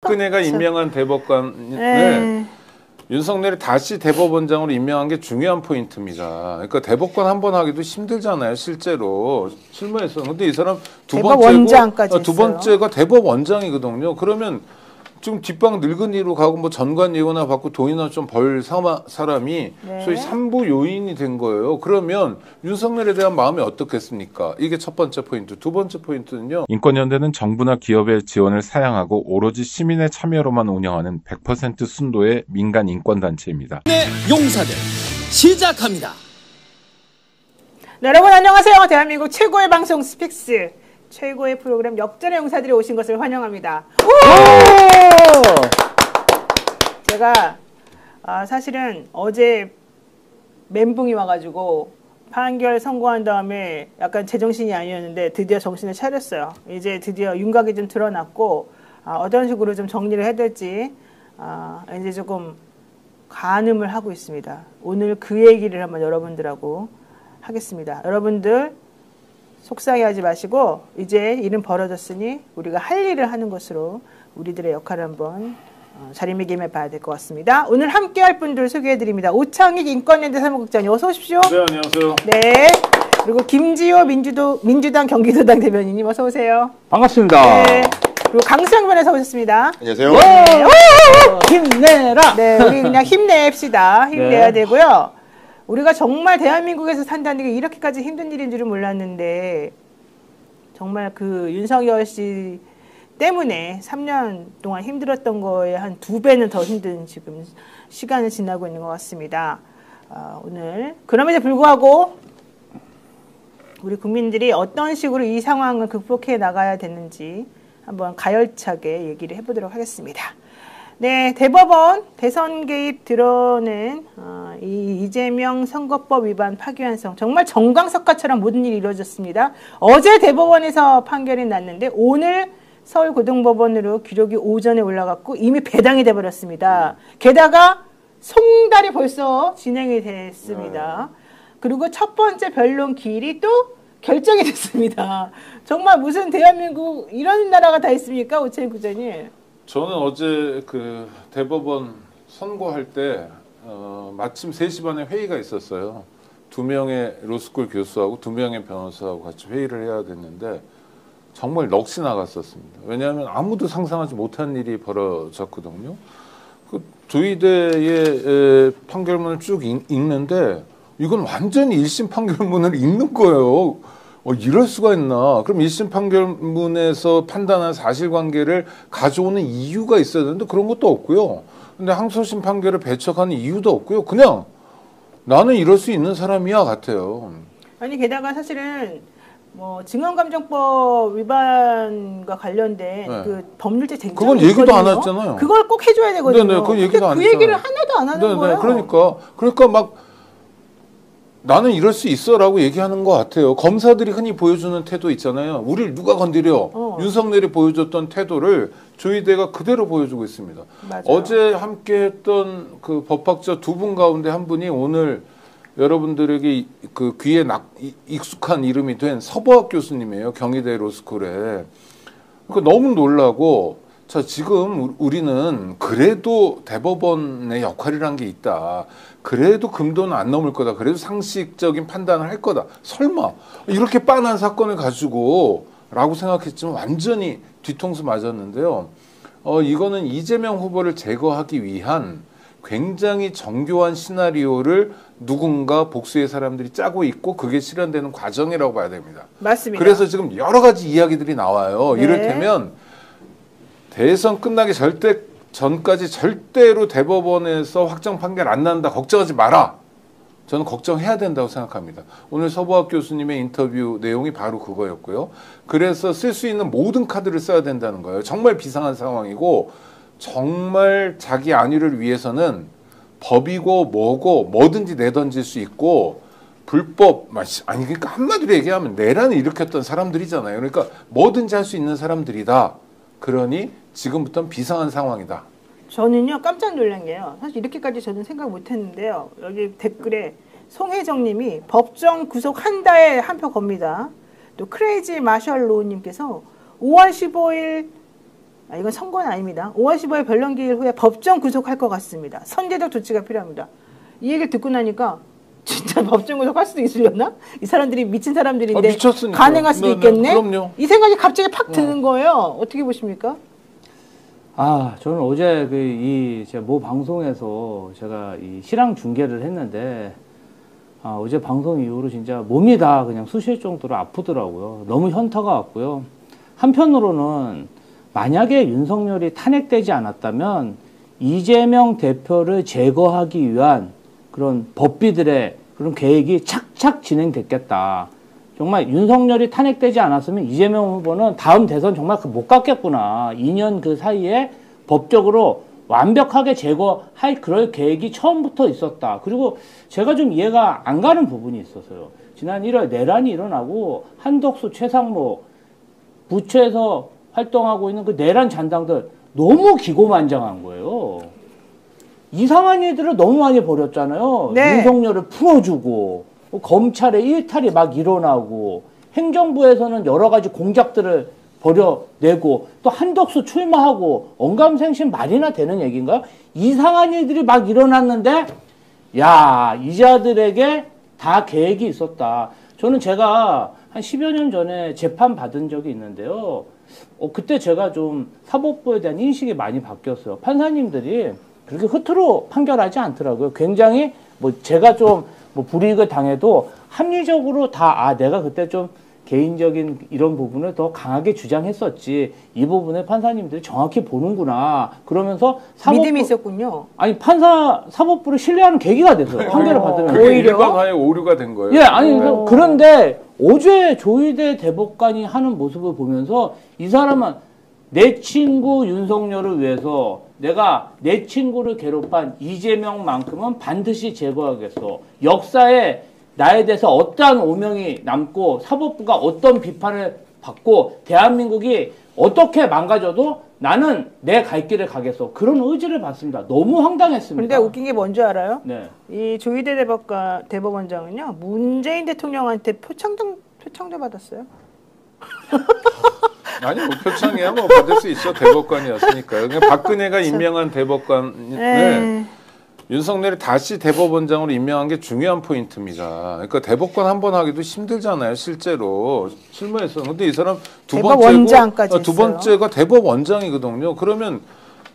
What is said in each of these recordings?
박근혜가 임명한 대법관을 윤석열이 다시 대법원장으로 임명한 게 중요한 포인트입니다. 그러니까 대법관 한 번 하기도 힘들잖아요, 실제로 실무에서. 근데 이 사람 두 번째가 대법원장이거든요. 그러면 지금 뒷방 늙은이로 가고 뭐 전관 예우나 받고 돈이나 좀 벌 사람이 소위 삼부 요인이 된 거예요. 그러면 윤석열에 대한 마음이 어떻겠습니까? 이게 첫 번째 포인트. 두 번째 포인트는요. 인권연대는 정부나 기업의 지원을 사양하고 오로지 시민의 참여로만 운영하는 100% 순도의 민간 인권단체입니다. 네, 용사들 시작합니다. 네, 여러분 안녕하세요. 대한민국 최고의 방송 스픽스. 최고의 프로그램 역전의 용사들이 오신 것을 환영합니다. 제가 사실은 어제 멘붕이 와가지고 판결 선고한 다음에 약간 제정신이 아니었는데 드디어 정신을 차렸어요. 이제 드디어 윤곽이 좀 드러났고 어떤 식으로 좀 정리를 해야 될지 이제 조금 가늠을 하고 있습니다. 오늘 그 얘기를 한번 여러분들하고 하겠습니다. 여러분들 속상해하지 마시고 이제 일은 벌어졌으니 우리가 할 일을 하는 것으로 우리들의 역할을 한번 자리매김해 봐야 될 것 같습니다. 오늘 함께할 분들 소개해드립니다. 오창익 인권연대 사무국장님 어서 오십시오. 네, 안녕하세요. 네. 그리고 김지호 민주당 경기도당 대변인님 어서 오세요. 반갑습니다. 네. 그리고 강수영 변호사 오셨습니다. 안녕하세요. 네. 힘내라. 네, 우리 그냥 힘냅시다. 힘내야 되고요. 우리가 정말 대한민국에서 산다는 게 이렇게까지 힘든 일인 줄은 몰랐는데 정말 그 윤석열 씨 때문에 3년 동안 힘들었던 거에 한 2배는 더 힘든 지금 시간을 지나고 있는 것 같습니다. 오늘 그럼에도 불구하고 우리 국민들이 어떤 식으로 이 상황을 극복해 나가야 되는지 한번 가열차게 얘기를 해보도록 하겠습니다. 네, 대법원 대선 개입 드러낸 이 이재명 선거법 위반 파기환송 정말 정광석화처럼 모든 일이 이루어졌습니다. 어제 대법원에서 판결이 났는데 오늘 서울고등법원으로 기록이 오전에 올라갔고 이미 배당이 돼버렸습니다. 게다가 송달이 벌써 진행이 됐습니다. 그리고 첫 번째 변론 기일이 또 결정이 됐습니다. 정말 무슨 대한민국 이런 나라가 다 있습니까, 오채인 국장님? 저는 어제 그 대법원 선고할 때 마침 3시 반에 회의가 있었어요. 2명의 로스쿨 교수하고 2명의 변호사하고 같이 회의를 해야 됐는데 정말 넋이 나갔었습니다. 왜냐하면 아무도 상상하지 못한 일이 벌어졌거든요. 그 조희대의 판결문을 쭉 읽는데 이건 완전히 1심 판결문을 읽는 거예요. 이럴 수가 있나. 그럼 1심 판결문에서 판단한 사실관계를 가져오는 이유가 있어야 되는데 그런 것도 없고요. 근데 항소심 판결을 배척하는 이유도 없고요. 그냥 나는 이럴 수 있는 사람이야 같아요. 아니 게다가 사실은 뭐 증언감정법 위반과 관련된 그 법률제 쟁점이 그건 얘기도 안 했잖아요. 그걸 꼭 해줘야 되거든요. 네네, 그 얘기도 안 그 얘기를 하나도 안 하는 거예요. 그러니까 막 나는 이럴 수 있어라고 얘기하는 것 같아요. 검사들이 흔히 보여주는 태도 있잖아요. 우리를 누가 건드려. 윤석열이 보여줬던 태도를 조희대가 그대로 보여주고 있습니다. 맞아요. 어제 함께했던 그 법학자 2분 가운데 한 분이 오늘 여러분들에게 그 귀에 익숙한 이름이 된 서보학 교수님이에요. 경희대 로스쿨에. 그러니까 너무 놀라고 자, 지금 우리는 그래도 대법원의 역할이란 게 있다. 그래도 금도는 안 넘을 거다. 그래도 상식적인 판단을 할 거다. 설마 이렇게 빤한 사건을 가지고 라고 생각했지만 완전히 뒤통수 맞았는데요. 이거는 이재명 후보를 제거하기 위한 굉장히 정교한 시나리오를 누군가 복수의 사람들이 짜고 있고 그게 실현되는 과정이라고 봐야 됩니다. 맞습니다. 그래서 지금 여러 가지 이야기들이 나와요. 네. 이를테면 대선 끝나기 전까지 절대로 대법원에서 확정 판결 안 난다. 걱정하지 마라. 저는 걱정해야 된다고 생각합니다. 오늘 서보학 교수님의 인터뷰 내용이 바로 그거였고요. 그래서 쓸 수 있는 모든 카드를 써야 된다는 거예요. 정말 비상한 상황이고 정말 자기 안위를 위해서는 법이고 뭐고 뭐든지 내던질 수 있고 불법, 아니 그러니까 한마디로 얘기하면 내란을 일으켰던 사람들이잖아요. 그러니까 뭐든지 할 수 있는 사람들이다. 그러니 지금부터는 비상한 상황이다. 저는요 깜짝 놀란 게요. 사실 이렇게까지 저는 생각 못했는데요. 여기 댓글에 송혜정님이 법정 구속 한다에 한 표 겁니다. 또 크레이지 마셜로우님께서 5월 15일 이건 선거는 아닙니다. 5월 15일 변론기일 후에 법정 구속할 것 같습니다. 선제적 조치가 필요합니다. 이 얘기를 듣고 나니까 진짜 법정 구속할 수도 있으려나? 이 사람들이 미친 사람들인데 미쳤으니까. 가능할 수도 네, 있겠네? 그럼요. 이 생각이 갑자기 팍 드는 거예요. 어떻게 보십니까? 저는 어제 제가 모 방송에서 제가 이 실황 중계를 했는데, 어제 방송 이후로 진짜 몸이 다 그냥 쑤실 정도로 아프더라고요. 너무 현타가 왔고요. 한편으로는 만약에 윤석열이 탄핵되지 않았다면 이재명 대표를 제거하기 위한 그런 법비들의 그런 계획이 착착 진행됐겠다. 정말 윤석열이 탄핵되지 않았으면 이재명 후보는 다음 대선 정말 못 갔겠구나. 2년 그 사이에 법적으로 완벽하게 제거할 그럴 계획이 처음부터 있었다. 그리고 제가 좀 이해가 안 가는 부분이 있었어요. 지난 1월 내란이 일어나고 한덕수, 최상목, 부처에서 활동하고 있는 그 내란 잔당들 너무 기고만장한 거예요. 이상한 일들을 너무 많이 벌였잖아요. 네. 윤석열을 풀어주고 검찰의 일탈이 막 일어나고 행정부에서는 여러 가지 공작들을 벌여내고 또 한덕수 출마하고 언감생심 말이나 되는 얘기인가요? 이상한 일들이 막 일어났는데 야, 이자들에게 다 계획이 있었다. 저는 제가 한 10여 년 전에 재판 받은 적이 있는데요. 그때 제가 좀 사법부에 대한 인식이 많이 바뀌었어요. 판사님들이 그렇게 흐트러 판결하지 않더라고요. 굉장히 제가 좀 불이익을 당해도 합리적으로 다 내가 그때 좀 개인적인 이런 부분을 더 강하게 주장했었지. 이 부분을 판사님들이 정확히 보는구나. 그러면서 믿음이 있었군요. 아니 사법부를 신뢰하는 계기가 됐어요. 판결을 받으면. 오히려 일반화의 오류가 된 거예요. 예, 아니 그런데 어제 조희대 대법관이 하는 모습을 보면서 이 사람은 내 친구 윤석열을 위해서 내가 내 친구를 괴롭힌 이재명만큼은 반드시 제거하겠어. 역사에 나에 대해서 어떠한 오명이 남고 사법부가 어떤 비판을 받고 대한민국이 어떻게 망가져도 나는 내 갈 길을 가겠어. 그런 의지를 받습니다. 너무 황당했습니다. 근데 웃긴 게 뭔지 알아요? 네. 이 조희대 대법원장은요, 문재인 대통령한테 표창도 받았어요. 아니 표창이야 받을 수 있어. 대법관이었으니까요. 그냥 박근혜가 임명한 대법관을 윤석열이 다시 대법원장으로 임명한 게 중요한 포인트입니다. 그러니까 대법관 한 번 하기도 힘들잖아요. 실제로 실무에서. 근데 이 사람 두 번째가 대법원장이거든요. 그러면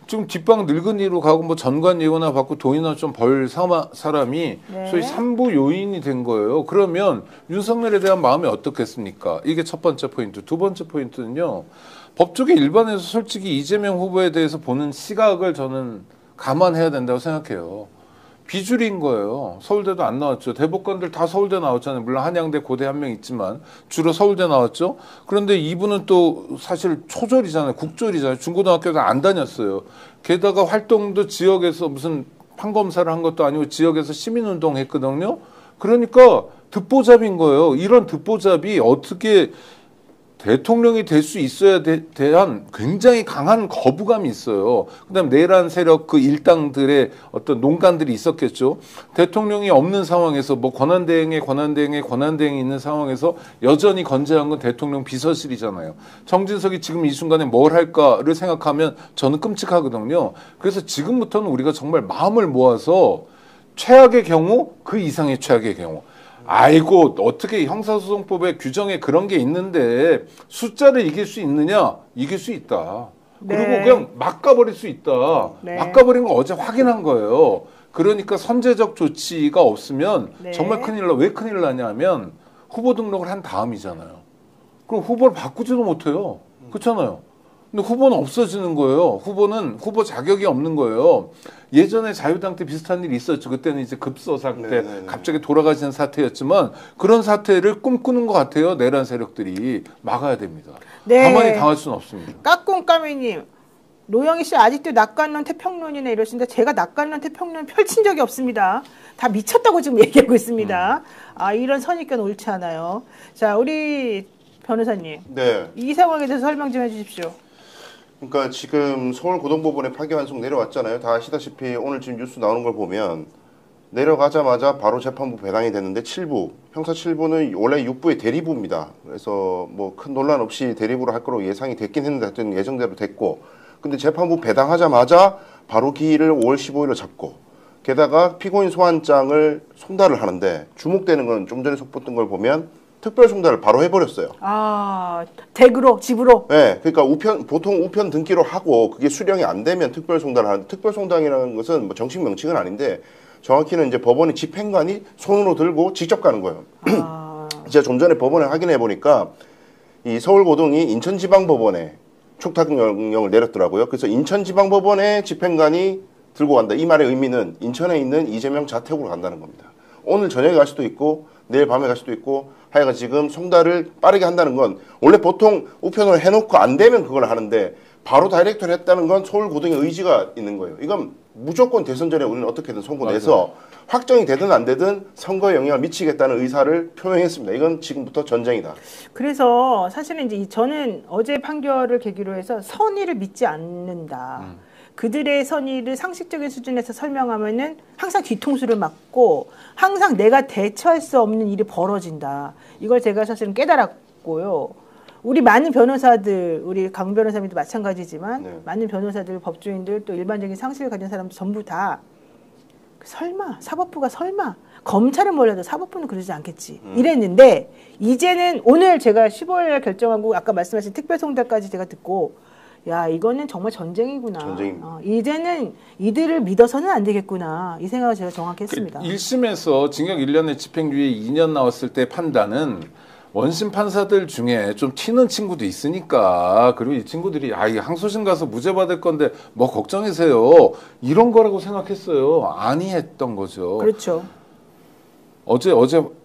지금 뒷방 늙은이로 가고 전관 예우나 받고 돈이나 좀 벌 사람이 소위 삼부 요인이 된 거예요. 그러면 윤석열에 대한 마음이 어떻겠습니까? 이게 첫 번째 포인트. 두 번째 포인트는요. 법조계 일반에서 솔직히 이재명 후보에 대해서 보는 시각을 저는 감안해야 된다고 생각해요. 비주류인 거예요. 서울대도 안 나왔죠. 대법관들 다 서울대 나왔잖아요. 물론 한양대, 고대 한 명 있지만 주로 서울대 나왔죠. 그런데 이분은 또 사실 초졸이잖아요. 국졸이잖아요. 중고등학교도 안 다녔어요. 게다가 활동도 지역에서 무슨 판검사를 한 것도 아니고 지역에서 시민운동 했거든요. 그러니까 듣보잡인 거예요. 이런 듣보잡이 어떻게 대통령이 될 수 있어야 대한 굉장히 강한 거부감이 있어요. 그다음 내란 세력 그 일당들의 어떤 농간들이 있었겠죠. 대통령이 없는 상황에서 권한대행이 있는 상황에서 여전히 건재한 건 대통령 비서실이잖아요. 정진석이 지금 이 순간에 뭘 할까를 생각하면 저는 끔찍하거든요. 그래서 지금부터는 우리가 정말 마음을 모아서 최악의 경우 그 이상의 최악의 경우. 아이고 어떻게 형사소송법에 규정에 그런 게 있는데 숫자를 이길 수 있느냐? 이길 수 있다. 그리고 그냥 막 가버릴 수 있다. 막 가버린 거 어제 확인한 거예요. 그러니까 선제적 조치가 없으면 정말 큰일 나. 왜 큰일 나냐면 후보 등록을 한 다음이잖아요. 그럼 후보를 바꾸지도 못해요. 그렇잖아요. 근데 후보는 없어지는 거예요. 후보는 후보 자격이 없는 거예요. 예전에 자유당 때 비슷한 일이 있었죠. 그때는 이제 급서 사태, 갑자기 돌아가시는 사태였지만 그런 사태를 꿈꾸는 것 같아요. 내란 세력들이 막아야 됩니다. 가만히 당할 수는 없습니다. 까꿍까미님, 노영희 씨 아직도 낙관론 태평론이네 이러시는데 제가 낙관론 태평론 펼친 적이 없습니다. 다 미쳤다고 지금 얘기하고 있습니다. 이런 선입견 옳지 않아요. 자, 우리 변호사님, 이 상황에 대해서 설명 좀 해주십시오. 그러니까 지금 서울고등법원에 파기환송 내려왔잖아요. 다 아시다시피 오늘 지금 뉴스 나오는 걸 보면 내려가자마자 바로 재판부 배당이 됐는데 7부, 형사 7부는 원래 6부의 대리부입니다. 그래서 뭐 큰 논란 없이 대리부로 할 거로 예상이 됐긴 했는데 하여튼 예정대로 됐고 근데 재판부 배당하자마자 바로 기일을 5월 15일로 잡고 게다가 피고인 소환장을 송달을 하는데 주목되는 건 좀 전에 속봤던 걸 보면 특별 송달을 바로 해버렸어요. 아, 댁으로, 집으로? 네, 그러니까 보통 우편 등기로 하고 그게 수령이 안 되면 특별 송달을 하는데 특별 송달이라는 것은 뭐 정식 명칭은 아닌데 정확히는 이제 법원의 집행관이 손으로 들고 직접 가는 거예요. 아. 제가 좀 전에 법원을 확인해 보니까 이 서울고등이 인천지방법원에 촉탁명령을 내렸더라고요. 그래서 인천지방법원의 집행관이 들고 간다. 이 말의 의미는 인천에 있는 이재명 자택으로 간다는 겁니다. 오늘 저녁에 갈 수도 있고 내일 밤에 갈 수도 있고 하여간 지금 송달을 빠르게 한다는 건 원래 보통 우편으로 해놓고 안 되면 그걸 하는데 바로 다이렉트로 했다는 건 서울고등의 의지가 있는 거예요. 이건 무조건 대선 전에 우리는 어떻게든 송고내서 확정이 되든 안 되든 선거에 영향을 미치겠다는 의사를 표명했습니다. 이건 지금부터 전쟁이다. 그래서 사실은 이제 저는 어제 판결을 계기로 해서 선의를 믿지 않는다. 그들의 선의를 상식적인 수준에서 설명하면은 항상 뒤통수를 맞고 항상 내가 대처할 수 없는 일이 벌어진다. 이걸 제가 사실은 깨달았고요. 우리 많은 변호사들, 우리 강 변호사님도 마찬가지지만 네. 많은 변호사들, 법조인들 또 일반적인 상식을 가진 사람들 전부 다 설마 사법부가 설마 검찰은 몰라도 사법부는 그러지 않겠지 이랬는데 이제는 오늘 제가 15일 결정하고 아까 말씀하신 특별송달까지 제가 듣고 야 이거는 정말 전쟁이구나. 전쟁입니다. 이제는 이들을 믿어서는 안 되겠구나 이 생각을 제가 정확히 했습니다. 1심에서 징역 1년에 집행유예 2년 나왔을 때 판단은 원심 판사들 중에 좀 튀는 친구도 있으니까 그리고 이 친구들이 이 항소심 가서 무죄 받을 건데 뭐 걱정하세요 이런 거라고 생각했어요. 아니 했던 거죠. 그렇죠. 어제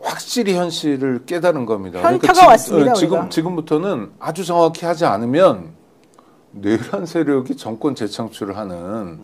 확실히 현실을 깨달은 겁니다. 현타가 왔습니다. 지금부터는 아주 정확히 하지 않으면 내란 세력이 정권 재창출을 하는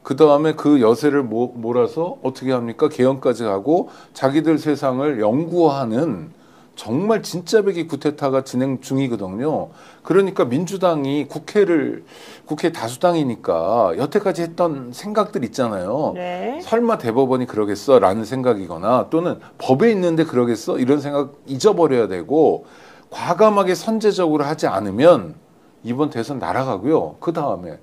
그 다음에 그 여세를 몰아서 어떻게 합니까? 개헌까지 가고 자기들 세상을 영구화하는 정말 진짜 배기 쿠데타가 진행 중이거든요. 그러니까 민주당이 국회 다수당이니까 여태까지 했던 생각들 있잖아요. 네. 설마 대법원이 그러겠어? 라는 생각이거나 또는 법에 있는데 그러겠어? 이런 생각 잊어버려야 되고 과감하게 선제적으로 하지 않으면 이번 대선 날아가고요. 그 다음에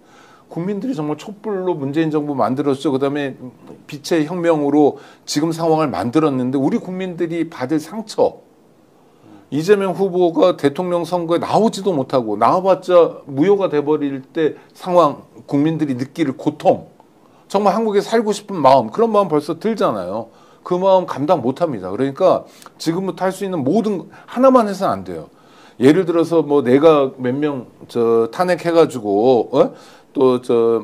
국민들이 정말 촛불로 문재인 정부 만들었죠. 그 다음에 빛의 혁명으로 지금 상황을 만들었는데 우리 국민들이 받을 상처 이재명 후보가 대통령 선거에 나오지도 못하고 나와봤자 무효가 돼버릴 때 상황 국민들이 느낄 고통 정말 한국에 살고 싶은 마음 그런 마음 벌써 들잖아요. 그 마음 감당 못합니다. 그러니까 지금부터 할 수 있는 모든 하나만 해서는 안 돼요. 예를 들어서 뭐 내가 몇 명 탄핵해가지고 또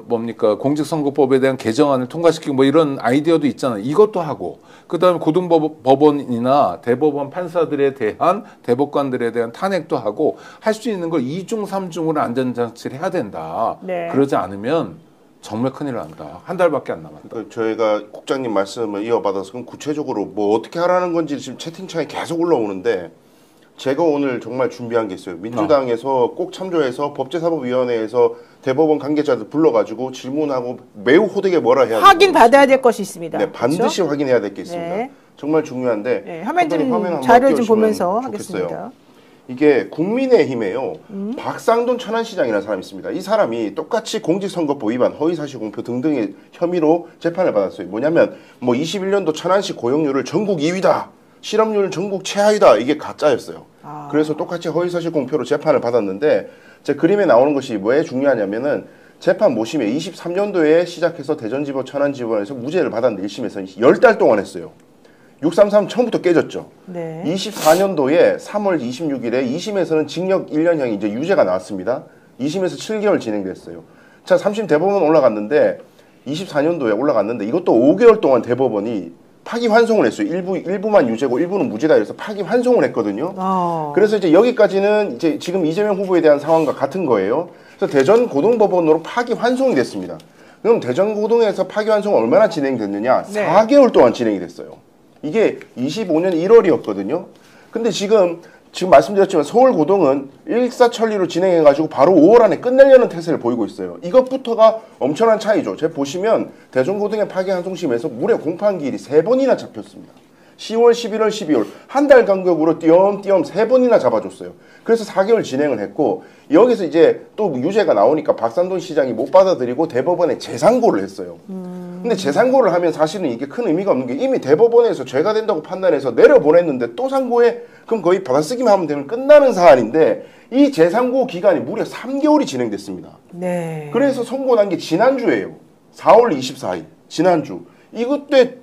뭡니까 공직선거법에 대한 개정안을 통과시키고 뭐 이런 아이디어도 있잖아요. 이것도 하고 그다음에 고등법원이나 대법원 판사들에 대한 대법관들에 대한 탄핵도 하고 할 수 있는 걸 2중 3중으로 안전장치를 해야 된다. 네. 그러지 않으면 정말 큰일 난다. 한 달밖에 안 남았다. 그러니까 저희가 국장님 말씀을 이어받아서 그럼 구체적으로 뭐 어떻게 하라는 건지 지금 채팅창에 계속 올라오는데 제가 오늘 정말 준비한 게 있어요. 민주당에서 꼭 참조해서 법제사법위원회에서 대법원 관계자들 불러가지고 질문하고 매우 호되게 뭐라 해야 확인 받아야 될 것이 있습니다. 네, 반드시 그렇죠? 확인해야 될 게 있습니다. 네. 정말 중요한데 네, 화면 한번 자료 좀 띄워주시면 보면서 좋겠어요. 하겠습니다. 이게 국민의힘에요. 박상돈 천안시장이라는 사람이 있습니다. 이 사람이 똑같이 공직선거법 위반, 허위사실공표 등등의 혐의로 재판을 받았어요. 뭐냐면 뭐 21년도 천안시 고용률을 전국 2위다. 실업률 전국 최하위다. 이게 가짜였어요. 그래서 똑같이 허위사실 공표로 재판을 받았는데 제 그림에 나오는 것이 왜 중요하냐면은 재판 모심에 23년도에 시작해서 대전지법 천안지법에서 무죄를 받았는데 1심에서 10달 동안 했어요. 633 처음부터 깨졌죠. 네. 24년도에 3월 26일에 2심에서는 징역 1년형이 이제 유죄가 나왔습니다. 2심에서 7개월 진행됐어요. 자, 3심 대법원 올라갔는데 24년도에 올라갔는데 이것도 5개월 동안 대법원이 파기환송을 했어요. 일부만 유죄고 일부는 무죄다 해서 파기환송을 했거든요. 그래서 이제 여기까지는 이제 지금 이재명 후보에 대한 상황과 같은 거예요. 그래서 대전 고등법원으로 파기환송이 됐습니다. 그럼 대전 고등에서 파기환송 얼마나 진행됐느냐? 네. 4개월 동안 진행이 됐어요. 이게 25년 1월이었거든요. 근데 지금 말씀드렸지만 서울고등은 일사천리로 진행해가지고 바로 5월 안에 끝내려는 태세를 보이고 있어요. 이것부터가 엄청난 차이죠. 제가 보시면 대전고등의 파기환송심에서 무려 공판기일이 3번이나 잡혔습니다. 10월, 11월, 12월 한 달 간격으로 띄엄띄엄 3번이나 잡아줬어요. 그래서 4개월 진행을 했고 여기서 이제 또 유죄가 나오니까 박상돈 시장이 못 받아들이고 대법원에 재상고를 했어요. 근데 재상고를 하면 사실은 이게 큰 의미가 없는 게 이미 대법원에서 죄가 된다고 판단해서 내려보냈는데 또 상고해? 그럼 거의 받아쓰기만 하면 되면 끝나는 사안인데 이 재상고 기간이 무려 3개월이 진행됐습니다. 네. 그래서 선고 난 게 지난주예요. 4월 24일 지난주. 이것때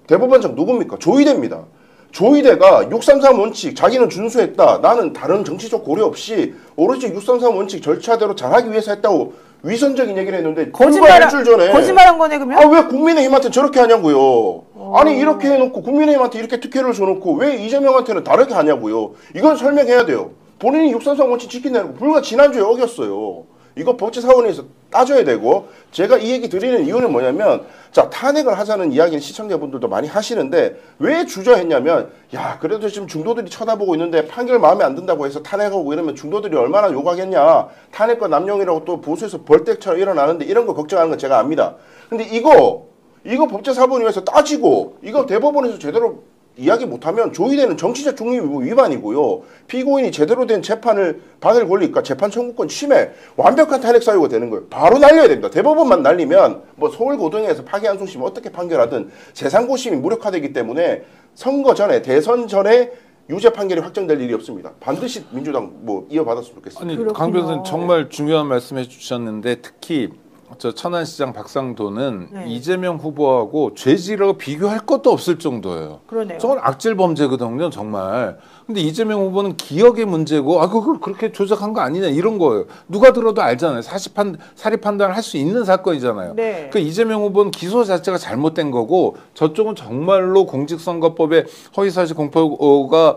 대법원장 누굽니까? 조희대입니다. 조희대가 633 원칙 자기는 준수했다. 나는 다른 정치적 고려 없이 오로지 633 원칙 절차대로 잘하기 위해서 했다고 위선적인 얘기를 했는데 불과 일주일 전에 거짓말한 거네 그러면? 아, 왜 국민의힘한테 저렇게 하냐고요. 아니 이렇게 해놓고 국민의힘한테 이렇게 특혜를 줘놓고 왜 이재명한테는 다르게 하냐고요. 이건 설명해야 돼요. 본인이 633 원칙 지킨다는 거 불과 지난주에 어겼어요. 이거 법제사원에서 따져야 되고 제가 이 얘기 드리는 이유는 뭐냐면 자 탄핵을 하자는 이야기는 시청자분들도 많이 하시는데 왜 주저했냐면 야 그래도 지금 중도들이 쳐다보고 있는데 판결 마음에 안 든다고 해서 탄핵하고 이러면 중도들이 얼마나 욕하겠냐. 탄핵과 남용이라고 또 보수에서 벌떼처럼 일어나는데 이런 거 걱정하는 건 제가 압니다. 근데 이거 법제사법위에서 따지고 이거 대법원에서 제대로 이야기 못하면 조희대는 정치적 중립 위반이고요. 피고인이 제대로 된 재판을 받을 권리니까 재판 청구권 침해, 완벽한 탄핵 사유가 되는 거예요. 바로 날려야 됩니다. 대법원만 날리면 뭐 서울고등에서 파기환송심 어떻게 판결하든 재상고심이 무력화되기 때문에 선거 전에 대선 전에 유죄 판결이 확정될 일이 없습니다. 반드시 민주당 뭐 이어받았으면 좋겠습니다. 아니 그렇군요. 강 변호사님 정말 중요한 말씀해 주셨는데 특히 저 천안시장 박상도는 네. 이재명 후보하고 죄질하고 비교할 것도 없을 정도예요. 그러네요. 저건 악질 범죄거든요, 정말. 근데 이재명 후보는 기억의 문제고, 그걸 그렇게 조작한 거 아니냐 이런 거예요. 누가 들어도 알잖아요. 사리 판단을 할 수 있는 사건이잖아요. 네. 그 이재명 후보는 기소 자체가 잘못된 거고, 저쪽은 정말로 공직선거법에 허위사실 공표가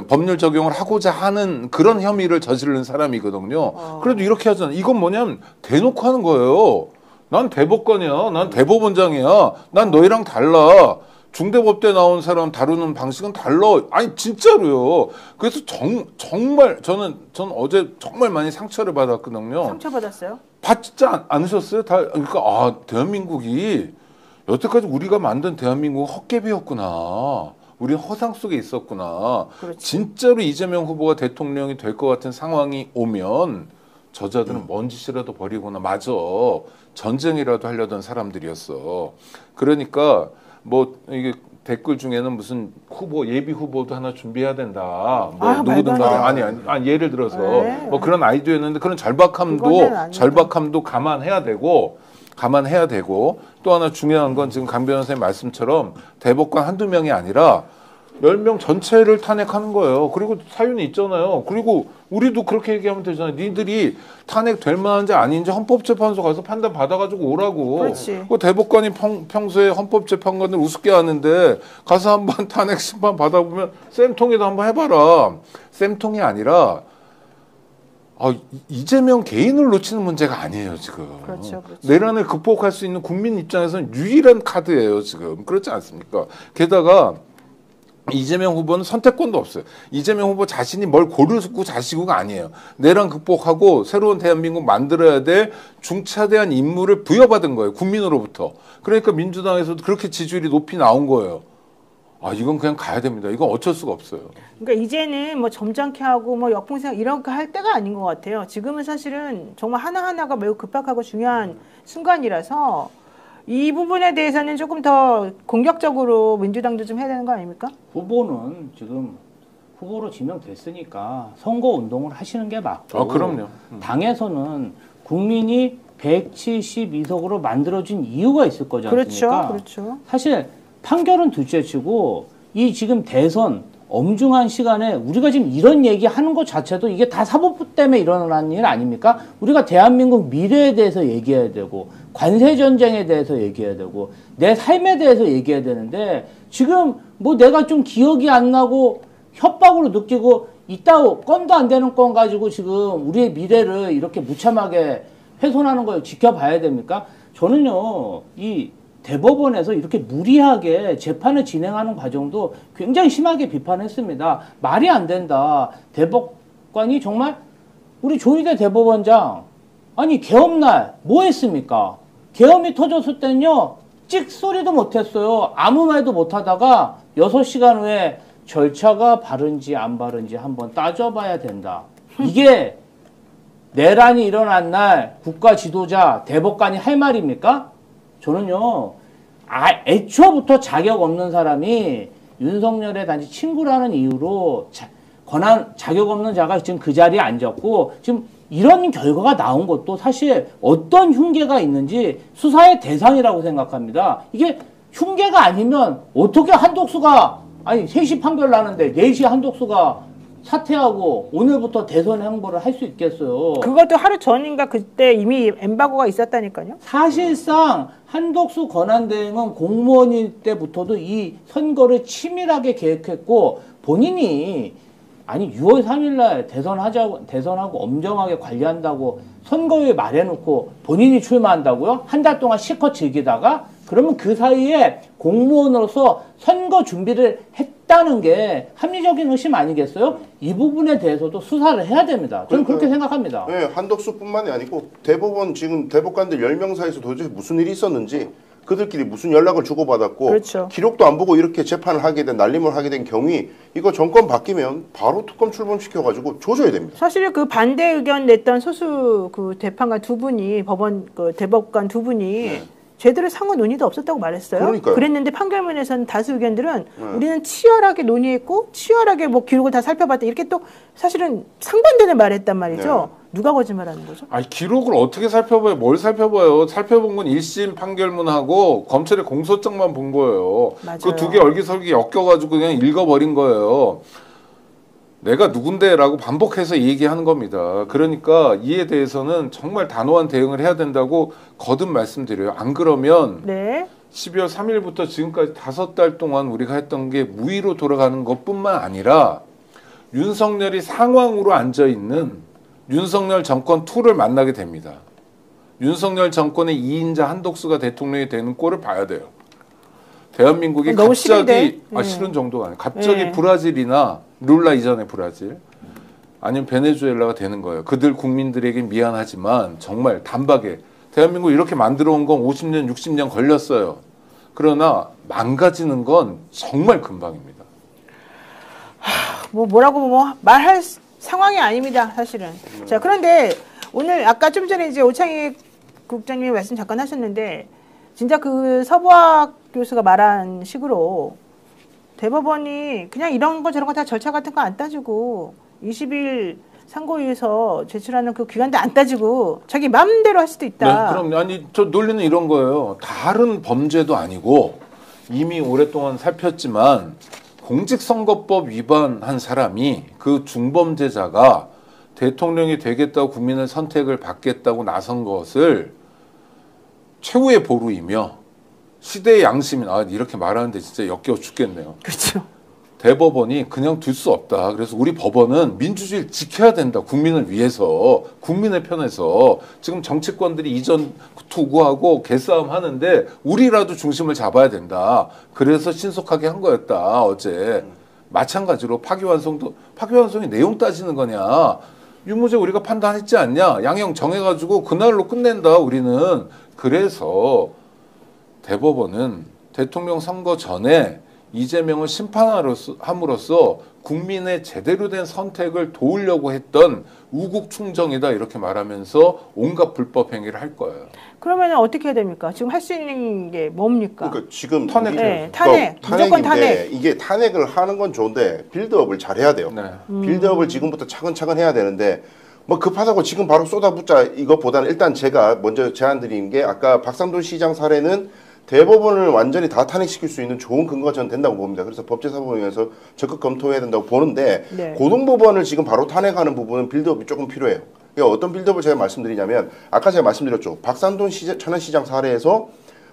법률 적용을 하고자 하는 그런 혐의를 저지르는 사람이거든요. 그래도 이렇게 하잖아요. 이건 뭐냐면 대놓고 하는 거예요. 난 대법관이야. 난 대법원장이야. 난 너희랑 달라. 중대법대 나온 사람 다루는 방식은 달라. 아니 진짜로요. 그래서 정말 저는 어제 정말 많이 상처를 받았거든요. 상처받았어요? 받지 않으셨어요? 그러니까 대한민국이 여태까지 우리가 만든 대한민국은 헛개비였구나. 우리 허상 속에 있었구나. 그렇지. 진짜로 이재명 후보가 대통령이 될 것 같은 상황이 오면 저자들은 먼 짓이라도 버리거나 마저 전쟁이라도 하려던 사람들이었어. 그러니까 뭐 이게 댓글 중에는 무슨 예비 후보도 하나 준비해야 된다. 뭐 누구든 간에 아니 예를 들어서 네. 뭐 그런 아이디어였는데 그런 절박함도 감안해야 되고 또 하나 중요한 건 지금 강 변호사님 말씀처럼 대법관 한두 명이 아니라 10명 전체를 탄핵하는 거예요. 그리고 사유는 있잖아요. 그리고 우리도 그렇게 얘기하면 되잖아요. 니들이 탄핵될 만한지 아닌지 헌법재판소 가서 판단 받아가지고 오라고. 그렇지. 그 대법관이 평소에 헌법재판관을 우습게 하는데 가서 한번 탄핵 심판 받아보면 쌤통이도 한번 해봐라. 쌤통이 아니라 이재명 개인을 놓치는 문제가 아니에요, 지금. 그렇죠. 내란을 극복할 수 있는 국민 입장에서는 유일한 카드예요, 지금. 그렇지 않습니까? 게다가 이재명 후보는 선택권도 없어요. 이재명 후보 자신이 뭘 고르고 자시고가 아니에요. 내란 극복하고 새로운 대한민국 만들어야 될 중차대한 임무를 부여받은 거예요, 국민으로부터. 그러니까 민주당에서도 그렇게 지지율이 높이 나온 거예요. 이건 그냥 가야 됩니다. 이건 어쩔 수가 없어요. 그러니까 이제는 뭐 점잖게 하고 뭐 역풍생 이런 거 할 때가 아닌 것 같아요. 지금은 사실은 정말 하나하나가 매우 급박하고 중요한 순간이라서 이 부분에 대해서는 조금 더 공격적으로 민주당도 좀 해야 되는 거 아닙니까? 후보는 지금 후보로 지명됐으니까 선거 운동을 하시는 게 맞고 그럼요. 당에서는 국민이 172석으로 만들어진 이유가 있을 거지 않습니까? 그렇죠. 사실 판결은 둘째치고 이 지금 대선 엄중한 시간에 우리가 지금 이런 얘기하는 것 자체도 이게 다 사법부 때문에 일어난 일 아닙니까? 우리가 대한민국 미래에 대해서 얘기해야 되고 관세 전쟁에 대해서 얘기해야 되고 내 삶에 대해서 얘기해야 되는데 지금 뭐 내가 좀 기억이 안 나고 협박으로 느끼고 이따 건도 안 되는 건 가지고 지금 우리의 미래를 이렇게 무참하게 훼손하는 걸 지켜봐야 됩니까? 저는요 이 대법원에서 이렇게 무리하게 재판을 진행하는 과정도 굉장히 심하게 비판했습니다. 말이 안 된다. 대법관이 정말 우리 조희대 대법원장 아니 계엄날 뭐 했습니까? 계엄이 터졌을 땐요 찍소리도 못했어요. 아무 말도 못하다가 6시간 후에 절차가 바른지 안 바른지 한번 따져봐야 된다. 이게 내란이 일어난 날 국가 지도자 대법관이 할 말입니까? 저는요. 애초부터 자격 없는 사람이 윤석열의 단지 친구라는 이유로 자격 없는 자가 지금 그 자리에 앉았고 지금 이런 결과가 나온 것도 사실 어떤 흉계가 있는지 수사의 대상이라고 생각합니다. 이게 흉계가 아니면 어떻게 한독수가 3시 판결 나는데 4시에 한독수가 사퇴하고 오늘부터 대선 행보를 할 수 있겠어요. 그것도 하루 전인가 그때 이미 엠바고가 있었다니까요. 사실상 한독수 권한대행은 공무원일 때부터도 이 선거를 치밀하게 계획했고 본인이 6월 3일날 대선하고 엄정하게 관리한다고 선거에 말해놓고 본인이 출마한다고요? 한 달 동안 실컷 즐기다가 그러면 그 사이에 공무원으로서 선거 준비를 했다는 게 합리적인 의심 아니겠어요? 이 부분에 대해서도 수사를 해야 됩니다. 저는 그렇게 생각합니다. 네, 한덕수뿐만이 아니고 대법원 지금 대법관들 10명 사이에서 도대체 무슨 일이 있었는지 그들끼리 무슨 연락을 주고받았고 그렇죠. 기록도 안 보고 이렇게 재판을 하게 된 날림을 하게 된 경위 이거 정권 바뀌면 바로 특검 출범시켜가지고 조져야 됩니다. 사실 그 반대 의견 냈던 소수 그 재판관 두 분이 법원 그 대법관 두 분이 제대로 상호 논의도 없었다고 말했어요. 그러니까요. 그랬는데 판결문에서는 다수 의견들은 우리는 치열하게 논의했고 치열하게 뭐 기록을 다 살펴봤다 이렇게 또 사실은 상반되는 말을 했단 말이죠. 누가 거짓말하는 거죠? 기록을 어떻게 살펴봐요? 뭘 살펴봐요? 살펴본 건 1심 판결문하고 검찰의 공소장만 본 거예요. 맞아요. 그 두 개 얼기설기 엮여가지고 그냥 읽어버린 거예요. 내가 누군데라고 반복해서 얘기하는 겁니다. 그러니까 이에 대해서는 정말 단호한 대응을 해야 된다고 거듭 말씀드려요. 안 그러면 12월 3일부터 지금까지 5달 동안 우리가 했던 게 무의로 돌아가는 것뿐만 아니라 윤석열이 상황으로 앉아있는 윤석열 정권 2를 만나게 됩니다. 윤석열 정권의 2인자 한독수가 대통령이 되는 꼴을 봐야 돼요. 대한민국이 너무 갑자기 싫은데? 싫은 정도가 아니에요. 갑자기 브라질이나 룰라 이전의 브라질 아니면 베네수엘라가 되는 거예요. 그들 국민들에게 미안하지만 정말 단박에 대한민국 이렇게 만들어 온 건 50년, 60년 걸렸어요. 그러나 망가지는 건 정말 금방입니다. 뭐라고 말할 상황이 아닙니다, 사실은. 자, 그런데 오늘 아까 좀 전에 이제 오창희 국장님이 말씀 잠깐 하셨는데 진짜 그 서부학 교수가 말한 식으로 대법원이 그냥 이런 거 저런 거 다 절차 같은 거 안 따지고 20일 상고위에서 제출하는 그 기간도 안 따지고 자기 마음대로 할 수도 있다. 네, 그럼 저 논리는 이런 거예요. 다른 범죄도 아니고 이미 오랫동안 살폈지만 공직선거법 위반한 사람이 그 중범죄자가 대통령이 되겠다고 국민의 선택을 받겠다고 나선 것을 최후의 보루이며 시대의 양심이 이렇게 말하는데 진짜 역겨워 죽겠네요. 그렇죠. 대법원이 그냥 둘 수 없다. 그래서 우리 법원은 민주주의를 지켜야 된다. 국민을 위해서, 국민의 편에서. 지금 정치권들이 이전 투구하고 개싸움 하는데 우리라도 중심을 잡아야 된다. 그래서 신속하게 한 거였다. 어제. 마찬가지로 파기환송이 내용 따지는 거냐. 유무죄 우리가 판단했지 않냐. 양형 정해가지고 그날로 끝낸다. 우리는. 그래서 대법원은 대통령 선거 전에 이재명을 심판함으로써 국민의 제대로 된 선택을 도우려고 했던 우국충정이다 이렇게 말하면서 온갖 불법 행위를 할 거예요. 그러면 어떻게 해야 됩니까? 지금 할 수 있는 게 뭡니까? 그러니까 지금 탄핵. 탄핵. 무조건 탄핵. 이게 탄핵을 하는 건 좋은데 빌드업을 잘 해야 돼요. 네. 빌드업을 지금부터 차근차근 해야 되는데 뭐 급하다고 지금 바로 쏟아붓자 이것보다는 일단 제가 먼저 제안드린 게 아까 박상돈 시장 사례는 대법원을 완전히 다 탄핵시킬 수 있는 좋은 근거가 저는 된다고 봅니다. 그래서 법제사법위원회에서 적극 검토해야 된다고 보는데 고등법원을 지금 바로 탄핵하는 부분은 빌드업이 조금 필요해요. 그러니까 어떤 빌드업을 제가 말씀드리냐면 아까 제가 말씀드렸죠. 박상돈 천안시장 사례에서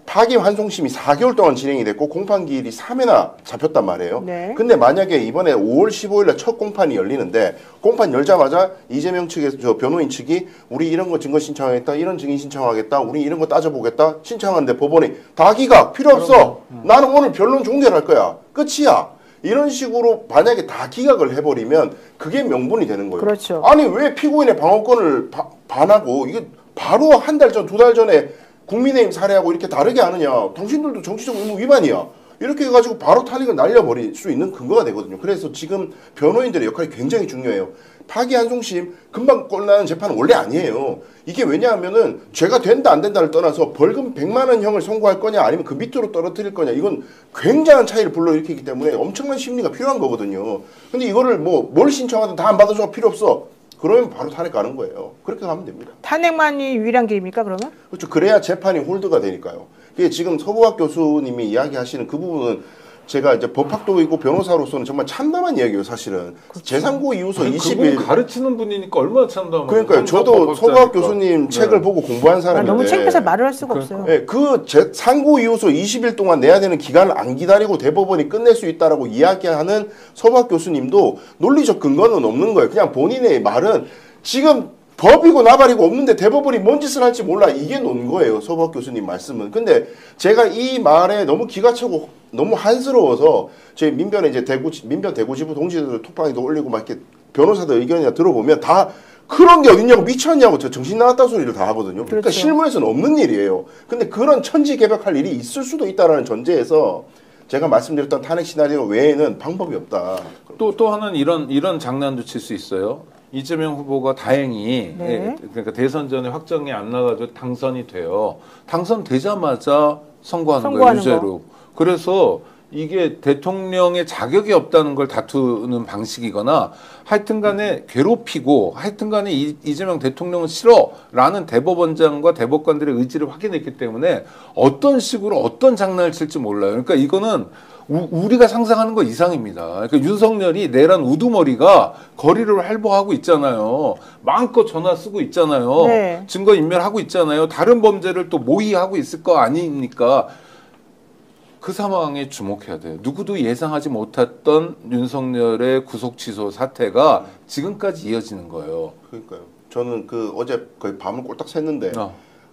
파기환송심이 4개월 동안 진행이 됐고 공판기일이 3회나 잡혔단 말이에요. 근데 만약에 이번에 5월 15일날 첫 공판이 열리는데 공판 열자마자 이재명 측에서 변호인 측이 우리 이런 거 증거 신청하겠다, 이런 증인 신청하겠다, 우리 이런 거 따져보겠다 신청하는데 법원이 다 기각 필요 없어. 나는 오늘 변론 종결할 거야. 끝이야. 이런 식으로 만약에 다 기각을 해버리면 그게 명분이 되는 거예요. 그렇죠. 아니 왜 피고인의 방어권을 반하고 이게 바로 한 달 전, 2달 전에 국민의힘 사례하고 이렇게 다르게 하느냐. 당신들도 정치적 의무 위반이야. 이렇게 해가지고 바로 탄핵을 날려버릴 수 있는 근거가 되거든요. 그래서 지금 변호인들의 역할이 굉장히 중요해요. 파기환송심 금방 끝나는 재판은 원래 아니에요. 이게 왜냐하면은 죄가 된다 안 된다를 떠나서 벌금 100만 원형을 선고할 거냐 아니면 그 밑으로 떨어뜨릴 거냐 이건 굉장한 차이를 불러일으키기 때문에 엄청난 심리가 필요한 거거든요. 근데 이거를 뭘 신청하든 다 안 받아줘 필요 없어. 그러면 바로 탄핵 가는 거예요. 그렇게 가면 됩니다. 탄핵만이 유일한 길입니까 그러면? 그렇죠. 그래야 재판이 홀드가 되니까요. 이게 지금 서부학 교수님이 이야기하시는 그 부분은 제가 이제 법학도이고 변호사로서는 정말 참담한 이야기예요, 사실은. 그렇죠. 재상고 이유서 아니, 20일. 그분 가르치는 분이니까 얼마나 참담해요. 그러니까요. 저도 서부학 교수님 책을 보고 공부한 사람인데. 너무 창피해서 말을 할 수가 없어요. 네, 그 상고 이유서 20일 동안 내야 되는 기간을 안 기다리고 대법원이 끝낼 수 있다라고 이야기하는 서부학 교수님도 논리적 근거는 없는 거예요. 그냥 본인의 말은 지금 법이고 나발이고 없는데 대법원이 뭔 짓을 할지 몰라. 이게 논 거예요. 서부학 교수님 말씀은. 근데 제가 이 말에 너무 기가 차고 너무 한스러워서 저희 민변에 이제 민변 대구지부 동지들 톡방에도 올리고 막 이렇게 변호사들 의견이나 들어보면 다 그런 게 어딨냐고 미쳤냐고 저 정신 나갔다 소리를 다 하거든요. 그러니까 그렇죠. 실무에서는 없는 일이에요. 근데 그런 천지개벽할 일이 있을 수도 있다라는 전제에서 제가 말씀드렸던 탄핵 시나리오 외에는 방법이 없다. 또 하나는 이런 장난도 칠 수 있어요. 이재명 후보가 다행히 네. 그러니까 대선 전에 확정이 안 나가지고 당선이 돼요. 당선되자마자 선거하는 거예요, 유죄로. 그래서 이게 대통령의 자격이 없다는 걸 다투는 방식이거나 하여튼간에 괴롭히고 하여튼간에 이재명 대통령은 싫어라는 대법원장과 대법관들의 의지를 확인했기 때문에 어떤 식으로 어떤 장난을 칠지 몰라요. 그러니까 이거는 우리가 상상하는 거 이상입니다. 그러니까 윤석열이 내란 우두머리가 거리를 활보하고 있잖아요. 마음껏 전화 쓰고 있잖아요. 네. 증거인멸하고 있잖아요. 다른 범죄를 또 모의하고 있을 거 아닙니까? 그 상황에 주목해야 돼요. 누구도 예상하지 못했던 윤석열의 구속 취소 사태가 지금까지 이어지는 거예요. 그러니까요. 저는 어제 거의 밤을 꼴딱 샜는데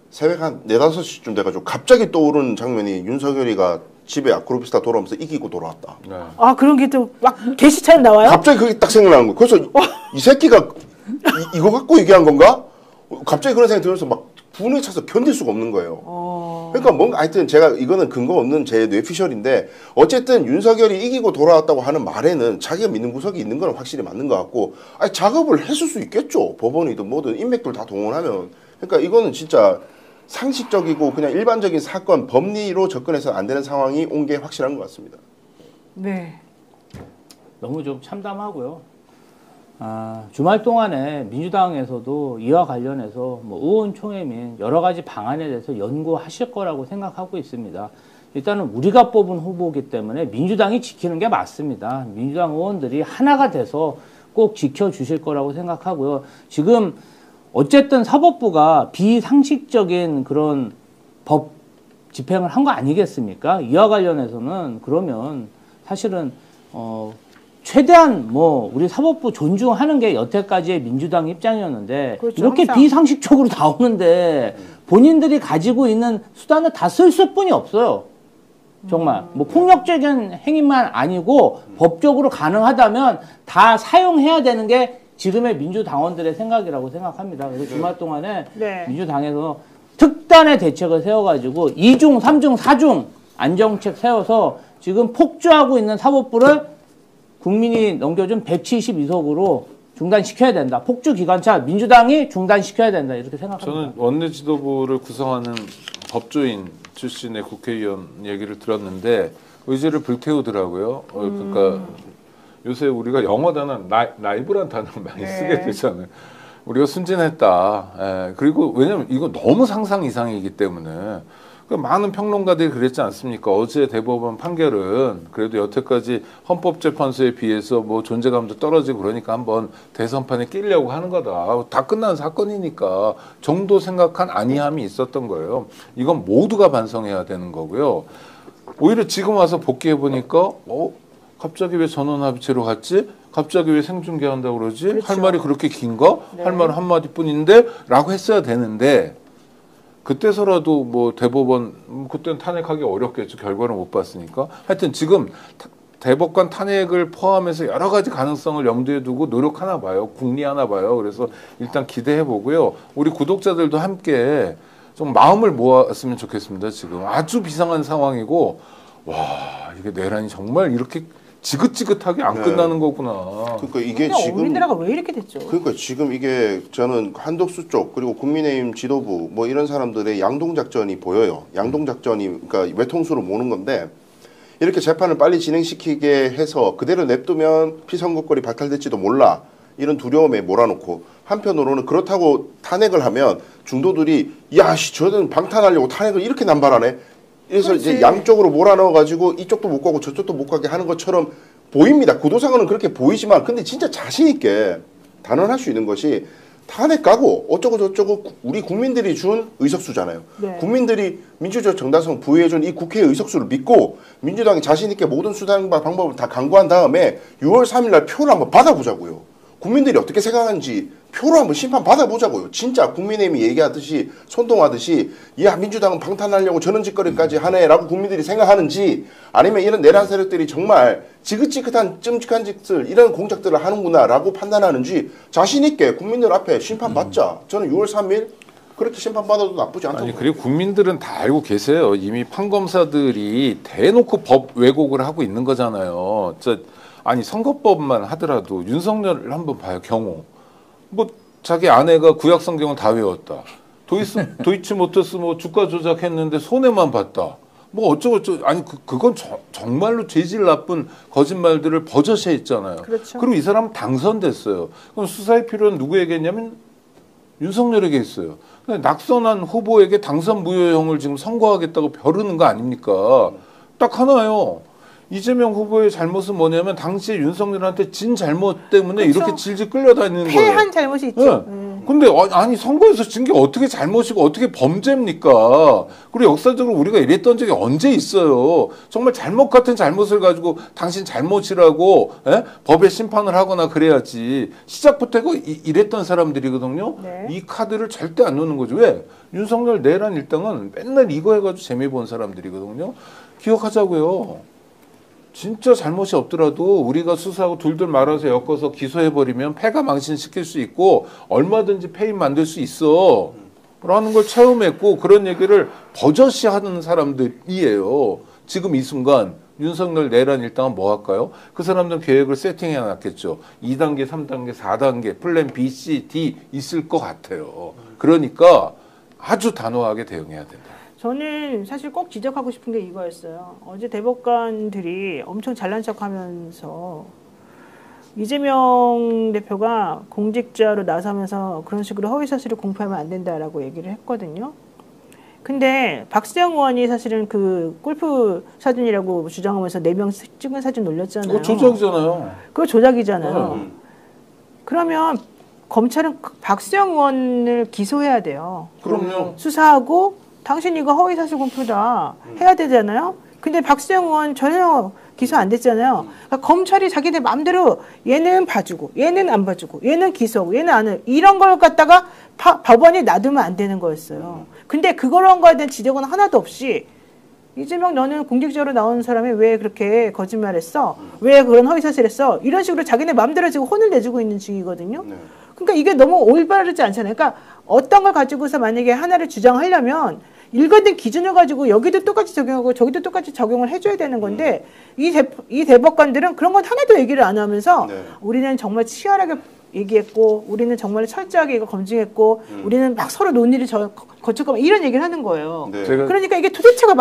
새벽 한 4, 5시쯤 돼가지고 갑자기 떠오른 장면이 윤석열이가 집에 아크로비스타 돌아오면서 이기고 돌아왔다. 네. 아 그런 게 또 막 게시판에 나와요? 갑자기 그게 딱 생각나는 거예요. 그래서 이 새끼가 이거 갖고 얘기한 건가? 갑자기 그런 생각이 들면서 막 분에 차서 견딜 수가 없는 거예요. 그러니까 뭔가 하여튼 제가 이거는 근거 없는 제 뇌피셜인데 어쨌든 윤석열이 이기고 돌아왔다고 하는 말에는 자기가 믿는 구석이 있는 건 확실히 맞는 것 같고 아니 작업을 했을 수 있겠죠. 법원이든 뭐든 인맥들 다 동원하면. 그러니까 이거는 진짜 상식적이고 그냥 일반적인 사건 법리로 접근해서 안 되는 상황이 온 게 확실한 것 같습니다. 네. 너무 좀 참담하고요. 주말 동안에 민주당에서도 이와 관련해서 뭐 의원총회 및 여러 가지 방안에 대해서 연구하실 거라고 생각하고 있습니다. 일단은 우리가 뽑은 후보이기 때문에 민주당이 지키는 게 맞습니다. 민주당 의원들이 하나가 돼서 꼭 지켜주실 거라고 생각하고요. 지금 어쨌든 사법부가 비상식적인 그런 법 집행을 한 거 아니겠습니까? 이와 관련해서는 그러면 사실은 최대한 뭐 우리 사법부 존중하는 게 여태까지의 민주당 입장이었는데 그렇죠, 이렇게 항상. 비상식적으로 나오는데 본인들이 가지고 있는 수단을 다 쓸 수뿐이 없어요. 정말 뭐 폭력적인 행위만 아니고 법적으로 가능하다면 다 사용해야 되는 게 지금의 민주당원들의 생각이라고 생각합니다. 그래서 주말 동안에 네. 민주당에서 특단의 대책을 세워가지고 2중, 3중, 4중 안정책 세워서 지금 폭주하고 있는 사법부를 국민이 넘겨준 172석으로 중단시켜야 된다. 폭주 기관차 민주당이 중단시켜야 된다. 이렇게 생각합니다. 저는 원내 지도부를 구성하는 법조인 출신의 국회의원 얘기를 들었는데 의지를 불태우더라고요. 그러니까 요새 우리가 영어 단어 나이브란 단어를 많이 쓰게 되잖아요. 우리가 순진했다. 예. 그리고 왜냐면 이거 너무 상상 이상이기 때문에 많은 평론가들이 그랬지 않습니까? 어제 대법원 판결은 그래도 여태까지 헌법재판소에 비해서 뭐 존재감도 떨어지고 그러니까 한번 대선판에 끼려고 하는 거다. 다 끝난 사건이니까 정도 생각한 안이함이 있었던 거예요. 이건 모두가 반성해야 되는 거고요. 오히려 지금 와서 복귀해 보니까 갑자기 왜 전원합의체로 갔지? 갑자기 왜 생중계 한다고 그러지? 그렇죠. 할 말이 그렇게 긴가? 네. 할 말은 한마디뿐인데? 라고 했어야 되는데 그때서라도 뭐 대법원 그때는 탄핵하기 어렵겠죠. 결과를 못 봤으니까. 하여튼 지금 대법관 탄핵을 포함해서 여러 가지 가능성을 염두에 두고 노력하나 봐요. 궁리하나 봐요. 그래서 일단 기대해 보고요. 우리 구독자들도 함께 좀 마음을 모았으면 좋겠습니다. 지금 아주 비상한 상황이고 와, 이게 내란이 정말 이렇게 지긋지긋하게 안 네. 끝나는 거구나. 그러니까 이게 근데 지금 우리나라가 왜 이렇게 됐죠? 그러니까 지금 이게 저는 한덕수 쪽 그리고 국민의힘 지도부 뭐 이런 사람들의 양동작전이 보여요. 양동작전이 그러니까 외통수로 모는 건데 이렇게 재판을 빨리 진행시키게 해서 그대로 냅두면 피선거권이 박탈될지도 몰라. 이런 두려움에 몰아놓고 한편으로는 그렇다고 탄핵을 하면 중도들이 야씨 저는 방탄하려고 탄핵을 이렇게 남발하네. 그래서 그렇지. 이제 양쪽으로 몰아넣어가지고 이쪽도 못 가고 저쪽도 못 가게 하는 것처럼 보입니다. 구도상으로는 그렇게 보이지만 근데 진짜 자신 있게 단언할 수 있는 것이 탄핵 가고 어쩌고 저쩌고 우리 국민들이 준 의석수잖아요. 네. 국민들이 민주적 정당성 부여해준 이 국회의 의석수를 믿고 민주당이 자신 있게 모든 수단과 방법을 다 강구한 다음에 6월 3일 날 표를 한번 받아보자고요. 국민들이 어떻게 생각하는지 표로 한번 심판 받아보자고요. 진짜 국민의힘이 얘기하듯이 선동하듯이 야 민주당은 방탄하려고 저런 짓거리까지 하네라고 국민들이 생각하는지 아니면 이런 내란 세력들이 정말 지긋지긋한 끔찍한 짓을 이런 공작들을 하는구나라고 판단하는지 자신 있게 국민들 앞에 심판 받자. 저는 6월 3일 그렇게 심판 받아도 나쁘지 않다고. 아니 그리고 국민들은 다 알고 계세요. 이미 판검사들이 대놓고 법 왜곡을 하고 있는 거잖아요. 아니 선거법만 하더라도 윤석열을 한번 봐요. 경호. 뭐 자기 아내가 구약 성경을 다 외웠다. 도이치모터스 뭐 주가 조작했는데 손해만 봤다. 뭐 어쩌고 아니 그건 정말로 죄질 나쁜 거짓말들을 버젓이 했잖아요. 그렇죠. 그리고 이 사람은 당선됐어요. 그럼 수사의 필요는 누구에게 있냐면 윤석열에게 있어요. 낙선한 후보에게 당선 무효형을 지금 선고하겠다고 벼르는 거 아닙니까? 딱 하나요. 이재명 후보의 잘못은 뭐냐면 당시에 윤석열한테 진 잘못 때문에 그렇죠. 이렇게 질질 끌려다니는 거예요. 패한 잘못이 있죠. 근데 아니 선거에서 진 게 어떻게 잘못이고 어떻게 범죄입니까? 그리고 역사적으로 우리가 이랬던 적이 언제 있어요? 정말 잘못 같은 잘못을 가지고 당신 잘못이라고 법에 심판을 하거나 그래야지. 시작부터 이랬던 사람들이거든요. 네. 이 카드를 절대 안 놓는 거죠. 왜? 윤석열 내란 일당은 맨날 이거 해가지고 재미 본 사람들이거든요. 기억하자고요. 진짜 잘못이 없더라도 우리가 수사하고 둘둘 말아서 엮어서 기소해버리면 패가 망신시킬 수 있고 얼마든지 패인 만들 수 있어 라는 걸 체험했고 그런 얘기를 버젓이 하는 사람들이에요. 지금 이 순간 윤석열 내란 일당은 뭐 할까요? 그 사람들은 계획을 세팅해 놨겠죠. 2단계, 3단계, 4단계 플랜 B, C, D 있을 것 같아요. 그러니까 아주 단호하게 대응해야 된다. 저는 사실 꼭 지적하고 싶은 게 이거였어요. 어제 대법관들이 엄청 잘난 척하면서 이재명 대표가 공직자로 나서면서 그런 식으로 허위사실을 공표하면 안 된다라고 얘기를 했거든요. 근데 박수영 의원이 사실은 그 골프 사진이라고 주장하면서 4명 찍은 사진 올렸잖아요. 그거 조작이잖아요. 그거 조작이잖아요. 그러면 검찰은 박수영 의원을 기소해야 돼요. 그럼요. 수사하고 당신 이거 허위사실 공표다 해야 되잖아요. 근데 박수영 의원 전혀 기소 안 됐잖아요. 그러니까 검찰이 자기들 마음대로 얘는 봐주고 얘는 안 봐주고 얘는 기소하고 얘는 안 해요. 이런 걸 갖다가 법원이 놔두면 안 되는 거였어요. 근데 그런 거에 대한 지적은 하나도 없이 이재명 너는 공직자로 나온 사람이 왜 그렇게 거짓말했어? 왜 그런 허위사실했어? 이런 식으로 자기네 마음대로 지금 혼을 내주고 있는 중이거든요. 네. 그러니까 이게 너무 올바르지 않잖아요. 그러니까 어떤 걸 가지고서 만약에 하나를 주장하려면 일관된 기준을 가지고 여기도 똑같이 적용하고 저기도 똑같이 적용을 해줘야 되는 건데 이 대법관들은 그런 건 하나도 얘기를 안 하면서 네. 우리는 정말 치열하게 얘기했고 우리는 정말 철저하게 이거 검증했고 우리는 막 서로 논의를 거쳤고 이런 얘기를 하는 거예요. 네. 제가 그러니까 이게 도대체가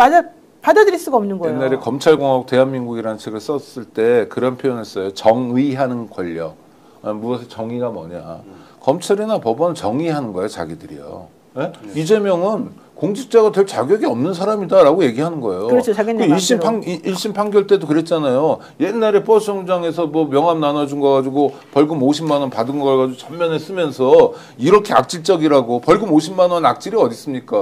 받아들일 수가 없는 거예요. 옛날에 검찰공화국 대한민국이라는 책을 썼을 때 그런 표현을 써요. 정의하는 권력. 무엇의 정의가 뭐냐. 검찰이나 법원은 정의하는 거예요. 자기들이요. 네? 이재명은 공직자가 될 자격이 없는 사람이다라고 얘기하는 거예요. 그렇죠. 자기네 그 1심 판결 때도 그랬잖아요. 옛날에 버스 정장에서 뭐 명함 나눠준 거 가지고 벌금 50만 원 받은 걸 가지고 전면에 쓰면서 이렇게 악질적이라고 벌금 50만 원 악질이 어디 있습니까?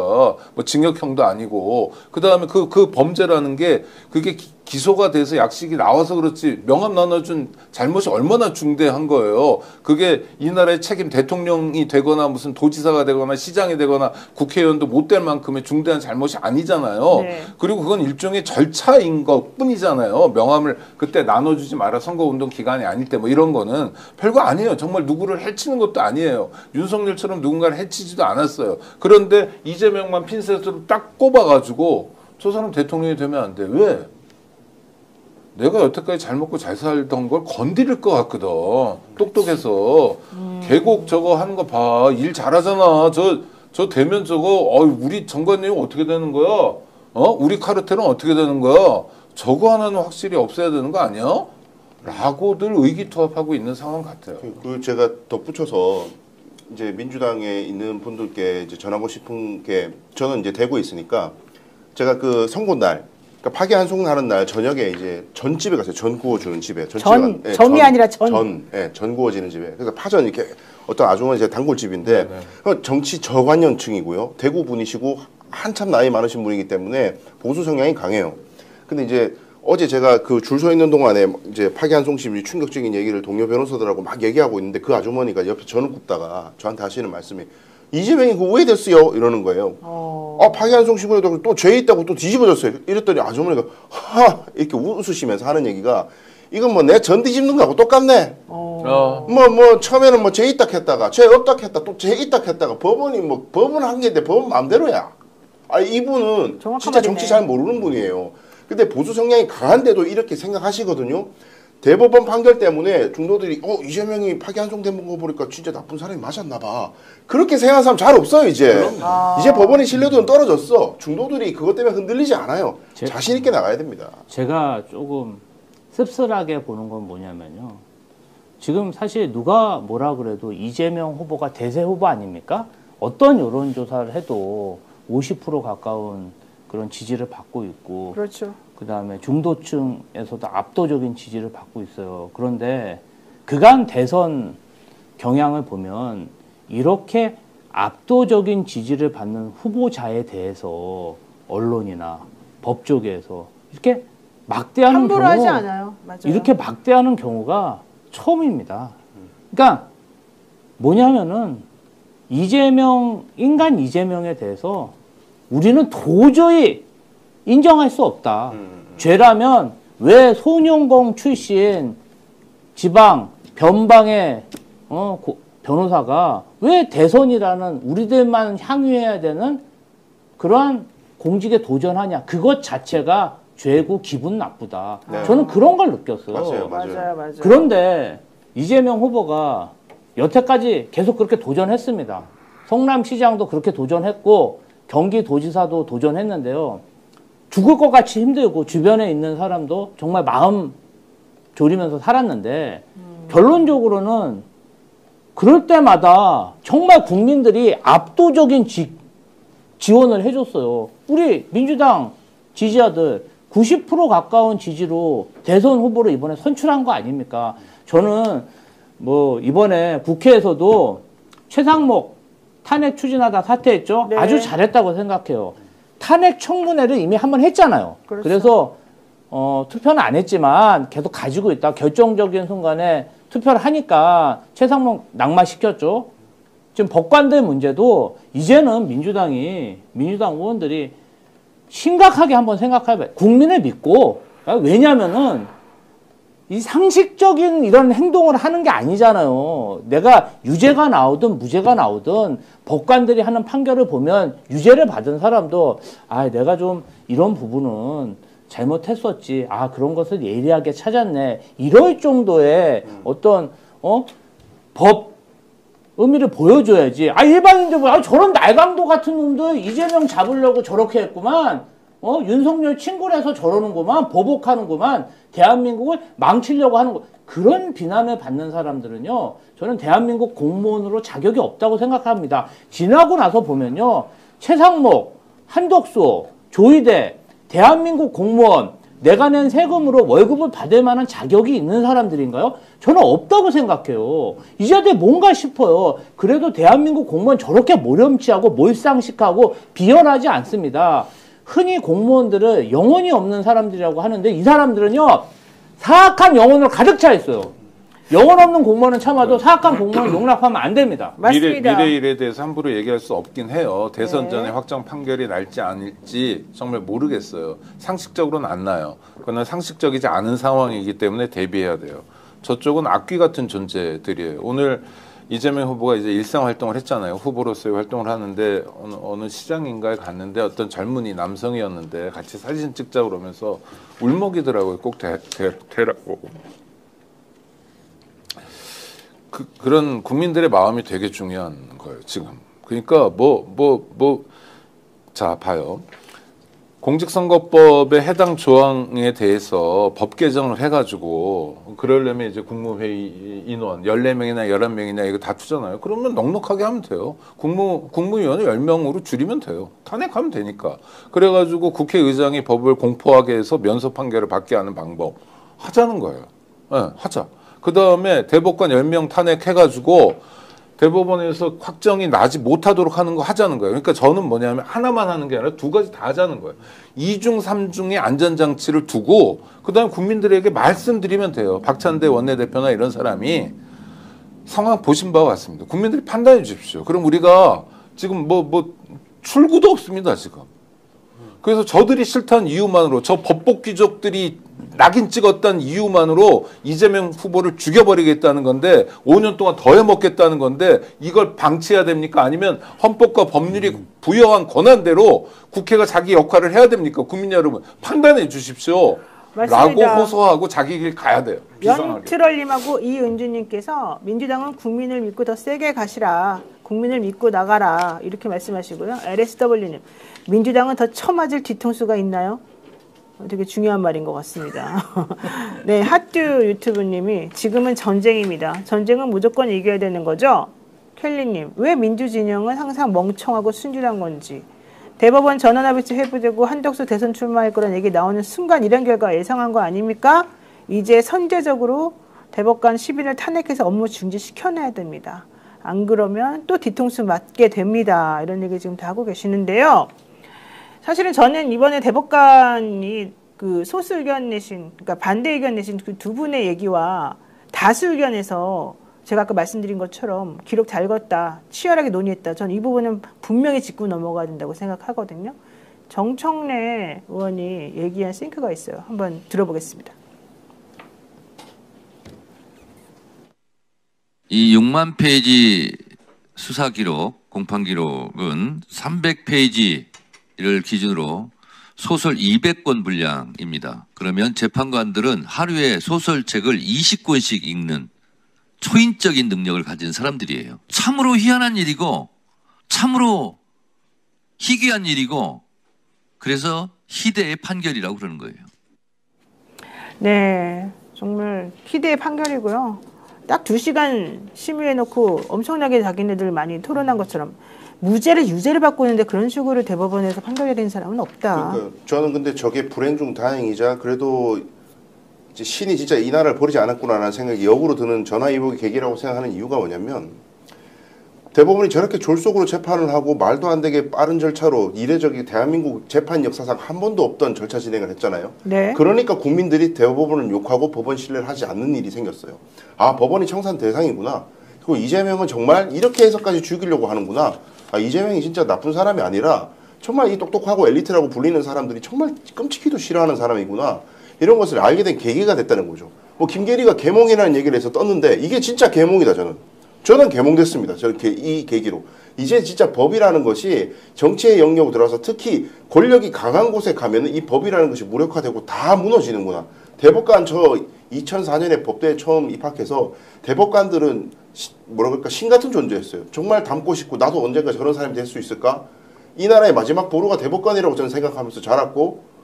뭐 징역형도 아니고 그다음에 그 범죄라는 게 그게 기소가 돼서 약식이 나와서 그렇지 명함 나눠준 잘못이 얼마나 중대한 거예요. 그게 이 나라의 책임 대통령이 되거나 무슨 도지사가 되거나 시장이 되거나 국회의원도 못 될 만큼의 중대한 잘못이 아니잖아요. 네. 그리고 그건 일종의 절차인 것 뿐이잖아요. 명함을 그때 나눠주지 마라 선거운동 기간이 아닐 때 뭐 이런 거는 별거 아니에요. 정말 누구를 해치는 것도 아니에요. 윤석열처럼 누군가를 해치지도 않았어요. 그런데 이재명만 핀셋으로 딱 꼽아가지고 저 사람 대통령이 되면 안 돼. 왜? 내가 여태까지 잘 먹고 잘 살던 걸 건드릴 것 같거든. 똑똑해서. 계곡 저거 하는 거 봐. 일 잘하잖아. 저 되면 저거, 우리 정관님 어떻게 되는 거야? 우리 카르텔은 어떻게 되는 거야? 저거 하나는 확실히 없애야 되는 거 아니야? 라고들 의기투합하고 있는 상황 같아요. 그 제가 덧붙여서 이제 민주당에 있는 분들께 이제 전하고 싶은 게, 저는 이제 대구에 있으니까 제가 그 선거 날, 그러니까 파기환송하는 날 저녁에 이제 전집에 갔어요. 전 구워주는 집에. 점이 아니라 전. 전 구워지는 집에. 그래서 파전 이렇게 어떤 아주머니 제 단골집인데 정치 저관여층이고요. 대구 분이시고 한참 나이 많으신 분이기 때문에 보수 성향이 강해요. 근데 이제 어제 제가 그 줄 서 있는 동안에 이제 파기환송심이 충격적인 얘기를 동료 변호사들하고 막 얘기하고 있는데, 그 아주머니가 옆에 전을 굽다가 저한테 하시는 말씀이, 이재명이 그거 왜 됐어요? 이러는 거예요. 파기환송심으로도 또 죄 있다고 또 뒤집어졌어요. 이랬더니 아주머니가 이렇게 웃으시면서 하는 얘기가, 이건 뭐 내 전 뒤집는 거하고 똑같네. 처음에는 뭐 죄 있다 했다가 죄 없다 했다 또 죄 있다 했다가 법은 한 개인데 법은 마음대로야. 이분은 진짜 정치 잘 모르는 분이에요. 근데 보수 성향이 강한데도 이렇게 생각하시거든요. 대법원 판결 때문에 중도들이 이재명이 파기환송된 거 보니까 진짜 나쁜 사람이 맞았나 봐. 그렇게 생각하는 사람 잘 없어요. 이제 법원의 신뢰도는 떨어졌어. 중도들이 그것 때문에 흔들리지 않아요. 자신 있게 나가야 됩니다. 제가 조금 씁쓸하게 보는 건 뭐냐면요. 지금 사실 누가 뭐라 그래도 이재명 후보가 대세 후보 아닙니까? 어떤 여론조사를 해도 50% 가까운 그런 지지를 받고 있고, 그렇죠. 그다음에 중도층에서도 압도적인 지지를 받고 있어요. 그런데 그간 대선 경향을 보면 이렇게 압도적인 지지를 받는 후보자에 대해서 언론이나 법조계에서 이렇게 막대하는 함부로 경우, 하지 않아요. 맞아요. 이렇게 막대하는 경우가 처음입니다. 그러니까 뭐냐면은 인간 이재명에 대해서 우리는 도저히 인정할 수 없다. 죄라면 왜 소년공 출신 지방 변방의 변호사가 왜 대선이라는 우리들만 향유해야 되는 그러한 공직에 도전하냐. 그것 자체가 죄고 기분 나쁘다. 네. 저는 그런 걸 느꼈어요. 맞아요. 그런데 이재명 후보가 여태까지 계속 그렇게 도전했습니다. 성남시장도 그렇게 도전했고 경기도지사도 도전했는데요. 죽을 것 같이 힘들고 주변에 있는 사람도 정말 마음 졸이면서 살았는데 결론적으로는 그럴 때마다 정말 국민들이 압도적인 지원을 해줬어요. 우리 민주당 지지자들 90% 가까운 지지로 대선 후보를 이번에 선출한 거 아닙니까? 저는 뭐 이번에 국회에서도 최상목 탄핵 추진하다 사퇴했죠. 네. 아주 잘했다고 생각해요. 탄핵 청문회를 이미 한번 했잖아요. 그렇죠. 그래서 투표는 안 했지만 계속 가지고 있다. 결정적인 순간에 투표를 하니까 최상목 낙마시켰죠. 지금 법관들 문제도 이제는 민주당 의원들이 심각하게 한번 생각해봐요. 국민을 믿고. 왜냐면은 이 상식적인 이런 행동을 하는 게 아니잖아요. 내가 유죄가 나오든 무죄가 나오든 법관들이 하는 판결을 보면 유죄를 받은 사람도 내가 좀 이런 부분은 잘못했었지. 그런 것을 예리하게 찾았네. 이럴 정도의 어떤 법 의미를 보여줘야지. 일반인들 저런 날강도 같은 놈들 이재명 잡으려고 저렇게 했구만. 윤석열 친구를 해서 저러는구만. 보복하는구만. 대한민국을 망치려고 하는 거. 그런 비난을 받는 사람들은요. 저는 대한민국 공무원으로 자격이 없다고 생각합니다. 지나고 나서 보면요. 최상목, 한덕수, 조희대, 대한민국 공무원, 내가 낸 세금으로 월급을 받을 만한 자격이 있는 사람들인가요? 저는 없다고 생각해요. 이 자리에 뭔가 싶어요. 그래도 대한민국 공무원 저렇게 모렴치하고 몰상식하고 비열하지 않습니다. 흔히 공무원들을 영혼이 없는 사람들이라고 하는데 이 사람들은요. 사악한 영혼으로 가득 차 있어요. 영혼 없는 공무원은 참아도 사악한 공무원을 용납하면 안 됩니다. 맞습니다. 미래 일에 대해서 함부로 얘기할 수 없긴 해요. 대선 전에 확정 판결이 날지 않을지 정말 모르겠어요. 상식적으로는 안 나요. 그러나 상식적이지 않은 상황이기 때문에 대비해야 돼요. 저쪽은 악귀 같은 존재들이에요. 오늘 이재명 후보가 이제 일상 활동을 했잖아요. 후보로서의 활동을 하는데 어느 시장인가에 갔는데 어떤 젊은이 남성이었는데 같이 사진 찍자 그러면서 울먹이더라고요. 꼭 대라고. 그런 국민들의 마음이 되게 중요한 거예요, 지금. 그러니까 자, 봐요. 공직선거법의 해당 조항에 대해서 법 개정을 해가지고 그러려면 이제 국무회의 인원 14명이나 11명이나 이거 다투잖아요. 그러면 넉넉하게 하면 돼요. 국무위원을 10명으로 줄이면 돼요. 탄핵하면 되니까. 그래가지고 국회의장이 법을 공포하게 해서 면소 판결을 받게 하는 방법 하자는 거예요. 네, 하자. 그 다음에 대법관 10명 탄핵해가지고 대법원에서 확정이 나지 못하도록 하는 거 하자는 거예요. 그러니까 저는 뭐냐면 하나만 하는 게 아니라 두 가지 다 하자는 거예요. 2중, 3중의 안전장치를 두고 그다음에 국민들에게 말씀드리면 돼요. 박찬대 원내대표나 이런 사람이 상황 보신 바와 같습니다. 국민들이 판단해 주십시오. 그럼 우리가 지금 출구도 없습니다, 지금. 그래서 저들이 싫다는 이유만으로 저 법복 귀족들이 낙인 찍었다는 이유만으로 이재명 후보를 죽여버리겠다는 건데 5년 동안 더 해먹겠다는 건데 이걸 방치해야 됩니까? 아니면 헌법과 법률이 부여한 권한대로 국회가 자기 역할을 해야 됩니까? 국민 여러분 판단해 주십시오. 맞습니다. 라고 호소하고 자기 길 가야 돼요. 연트럴님하고 이은주님께서 민주당은 국민을 믿고 더 세게 가시라. 국민을 믿고 나가라. 이렇게 말씀하시고요. LSW님. 민주당은 더 처맞을 뒤통수가 있나요? 되게 중요한 말인 것 같습니다. 네, 핫듀 유튜브님이 지금은 전쟁입니다. 전쟁은 무조건 이겨야 되는 거죠? 켈리님. 왜 민주진영은 항상 멍청하고 순진한 건지. 대법원 전원합의체 회부되고 한덕수 대선 출마할 거란 얘기 나오는 순간 이런 결과 예상한 거 아닙니까? 이제 선제적으로 대법관 10인을 탄핵해서 업무 중지시켜놔야 됩니다. 안 그러면 또 뒤통수 맞게 됩니다. 이런 얘기 지금 다 하고 계시는데요. 사실은 저는 이번에 대법관이 그 소수 의견 내신, 그러니까 반대 의견 내신 그 두 분의 얘기와 다수 의견에서 제가 아까 말씀드린 것처럼 기록 잘 걷다, 치열하게 논의했다. 저는 이 부분은 분명히 짚고 넘어가야 된다고 생각하거든요. 정청래 의원이 얘기한 싱크가 있어요. 한번 들어보겠습니다. 이 6만 페이지 수사 기록, 공판 기록은 300페이지를 기준으로 소설 200권 분량입니다. 그러면 재판관들은 하루에 소설책을 20권씩 읽는 초인적인 능력을 가진 사람들이에요. 참으로 희한한 일이고 참으로 희귀한 일이고 그래서 희대의 판결이라고 그러는 거예요. 네, 정말 희대의 판결이고요. 딱 2시간 심의해놓고 엄청나게 자기네들 많이 토론한 것처럼 무죄를 유죄를 받고 있는데 그런 식으로 대법원에서 판결이 된 사람은 없다. 그러니까 저는 근데 저게 불행 중 다행이자 그래도 이제 신이 진짜 이 나라를 버리지 않았구나라는 생각이 역으로 드는 전화위복의 계기라고 생각하는 이유가 뭐냐면 대법원이 저렇게 졸속으로 재판을 하고 말도 안 되게 빠른 절차로 이례적인 대한민국 재판 역사상 한 번도 없던 절차 진행을 했잖아요. 네. 그러니까 국민들이 대법원을 욕하고 법원 신뢰를 하지 않는 일이 생겼어요. 아, 법원이 청산 대상이구나. 그리고 이재명은 정말 이렇게 해서까지 죽이려고 하는구나. 아, 이재명이 진짜 나쁜 사람이 아니라 정말 이 똑똑하고 엘리트라고 불리는 사람들이 정말 끔찍히도 싫어하는 사람이구나. 이런 것을 알게 된 계기가 됐다는 거죠. 뭐 김계리가 계몽이라는 얘기를 해서 떴는데 이게 진짜 계몽이다 저는 계몽됐습니다. 저렇게 이 계기로. 이제 진짜 법이라는 것이 정치의 영역으로 들어와서 특히 권력이 강한 곳에 가면은 이 법이라는 것이 무력화되고 다 무너지는구나. 대법관 저 2004년에 법대에 처음 입학해서 대법관들은 뭐라 그럴까 신 같은 존재였어요. 정말 닮고 싶고 나도 언젠가 저런 사람이 될 수 있을까? 이 나라의 마지막 보루가 대법관이라고 저는 생각하면서 자랐고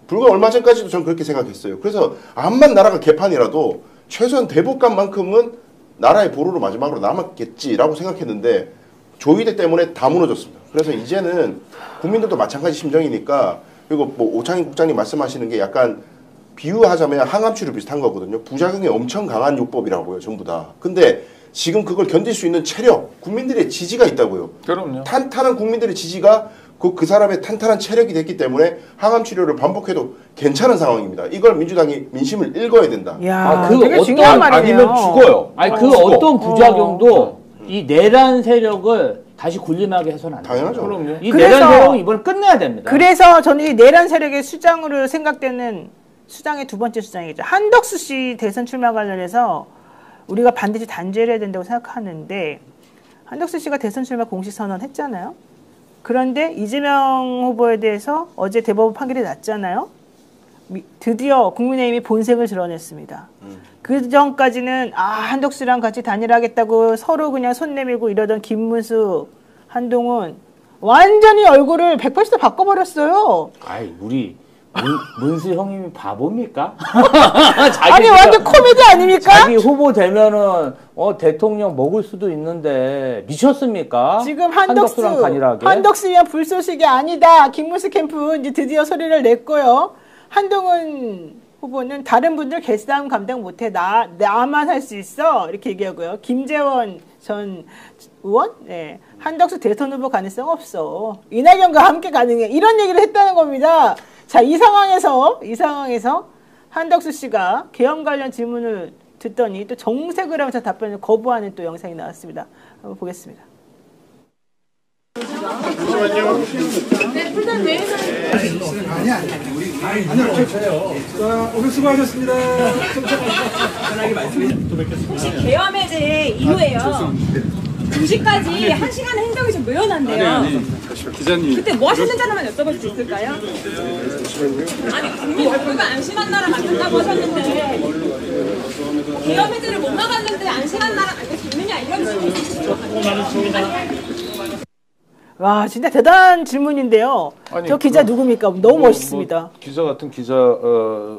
불과 얼마 전까지도 저는 그렇게 생각했어요. 그래서 암만 나라가 개판이라도 최소한 대법관만큼은 나라의 보루로 마지막으로 남았겠지라고 생각했는데 조의대 때문에 다 무너졌습니다. 그래서 이제는 국민들도 마찬가지 심정이니까 그리고 뭐 오창인 국장님 말씀하시는 게 약간 비유하자면 항암치료 비슷한 거거든요. 부작용이 엄청 강한 요법이라고요. 전부 다. 근데 지금 그걸 견딜 수 있는 체력, 국민들의 지지가 있다고요. 그럼요. 탄탄한 국민들의 지지가 그 사람의 탄탄한 체력이 됐기 때문에 항암 치료를 반복해도 괜찮은 상황입니다. 이걸 민주당이 민심을 읽어야 된다. 야, 그 되게 중요한 말이네요. 아니면 죽어요. 아니 그 죽어. 어떤 부작용도 이 내란 세력을 다시 군림하게 해서는 안 돼요. 당연하죠. 그럼요. 이 그래서- 내란 세력은 이번에 끝내야 됩니다. 그래서 저는 이 내란 세력의 수장으로 생각되는 수장의 두 번째 수장이죠. 한덕수 씨 대선 출마 관련해서 우리가 반드시 단죄를 해야 된다고 생각하는데 한덕수 씨가 대선 출마 공식 선언했잖아요. 그런데 이재명 후보에 대해서 어제 대법원 판결이 났잖아요. 드디어 국민의힘이 본색을 드러냈습니다. 그 전까지는 한덕수랑 같이 단일하겠다고 서로 그냥 손 내밀고 이러던 김문수, 한동훈 완전히 얼굴을 180도 바꿔버렸어요. 아이 우리 문수 형님이 바보입니까? 아니 완전 코미디 아닙니까? 자기 후보 되면은 대통령 먹을 수도 있는데 미쳤습니까? 지금 한덕수랑 단일하게. 한덕수 위한 불쏘시개 아니다. 김문수 캠프 이제 드디어 소리를 냈고요. 한동훈 후보는 다른 분들 개싸움 감당 못해. 나만 할 수 있어. 이렇게 얘기하고요. 김재원 전 의원? 네. 한덕수 대선 후보 가능성 없어. 이낙연과 함께 가능해. 이런 얘기를 했다는 겁니다. 자, 이 상황에서 한덕수 씨가 계엄 관련 질문을 듣더니 또 정색을 하면서 답변을 거부하는 또 영상이 나왔습니다. 한번 보겠습니다. 오늘 수고하셨습니다. 혹시 계엄 해제 이후에요. 2시까지 1시간 행정이 좀 늘어난대요. 기자님. 그때 뭐 하셨는지 하나만 여쭤볼 수 있을까요? 아니, 국민 모두가 안심한 나라 만든다고 하셨는데 계엄 해제를 못 막았는데 안심한 나라 만들 수 있느냐 이런 질문이시죠. 와, 진짜 대단한 질문인데요. 아니, 저 기자 누굽니까? 너무 멋있습니다. 기자 같은 기자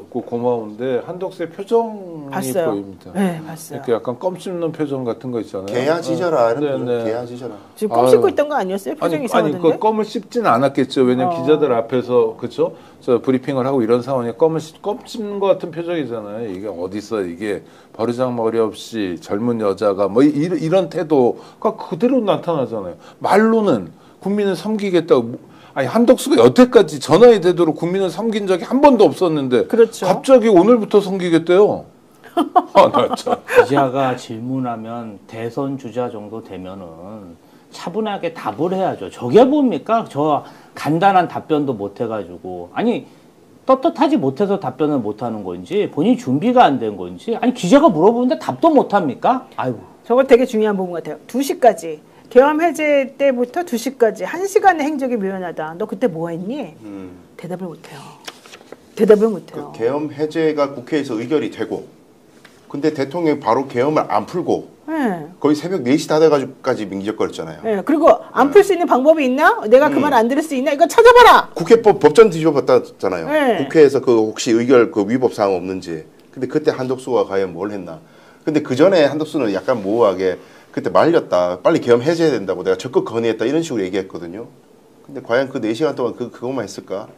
고마운데 한덕수의 표정이 봤어요. 보입니다. 네, 봤어요. 이렇게 약간 껌 씹는 표정 같은 거 있잖아요. 개야 짖어라 이런 표정. 네. 개야 짖어라. 지금 껌 씹고 있던 거 아니었어요? 표정이 이상하던데? 그 껌을 씹지는 않았겠죠. 왜냐면 기자들 앞에서 그렇죠. 저 브리핑을 하고 이런 상황에 껌 씹는 것 같은 표정이잖아요. 이게 어디서 이게 버르장머리 없이 젊은 여자가 뭐 이런 태도가 그대로 나타나잖아요. 말로는 국민을 섬기겠다고. 아니 한덕수가 여태까지 전화에 되도록 국민을 섬긴 적이 한 번도 없었는데 그렇죠. 갑자기 오늘부터 섬기겠대요. 나 참. 기자가 질문하면 대선 주자 정도 되면은 차분하게 답을 해야죠. 저게 뭡니까? 저 간단한 답변도 못 해가지고 아니 떳떳하지 못해서 답변을 못 하는 건지 본인 준비가 안 된 건지 아니 기자가 물어보는데 답도 못 합니까? 아이고. 저거 되게 중요한 부분 같아요. 2시까지. 계엄 해제 때부터 2시까지 1시간의 행적이 묘연하다. 너 그때 뭐 했니? 대답을 못해요. 대답을 못해요. 그 계엄 해제가 국회에서 의결이 되고 근데 대통령이 바로 계엄을 안 풀고 네. 거의 새벽 4시 다 돼가지고까지 민기적거렸잖아요. 네. 그리고 안 풀 수 있는 방법이 있나? 내가 그 말 안 들을 수 있나? 이거 찾아봐라! 국회법 법전 뒤집어봤다잖아요. 네. 국회에서 그 혹시 의결 그 위법 사항 없는지. 근데 그때 한덕수가 과연 뭘 했나? 근데 그 전에 한덕수는 약간 모호하게 그때 말렸다. 빨리 계엄 해제해야 된다고 내가 적극 건의했다. 이런 식으로 얘기했거든요. 근데 과연 그 4시간 동안 그것만 했을까?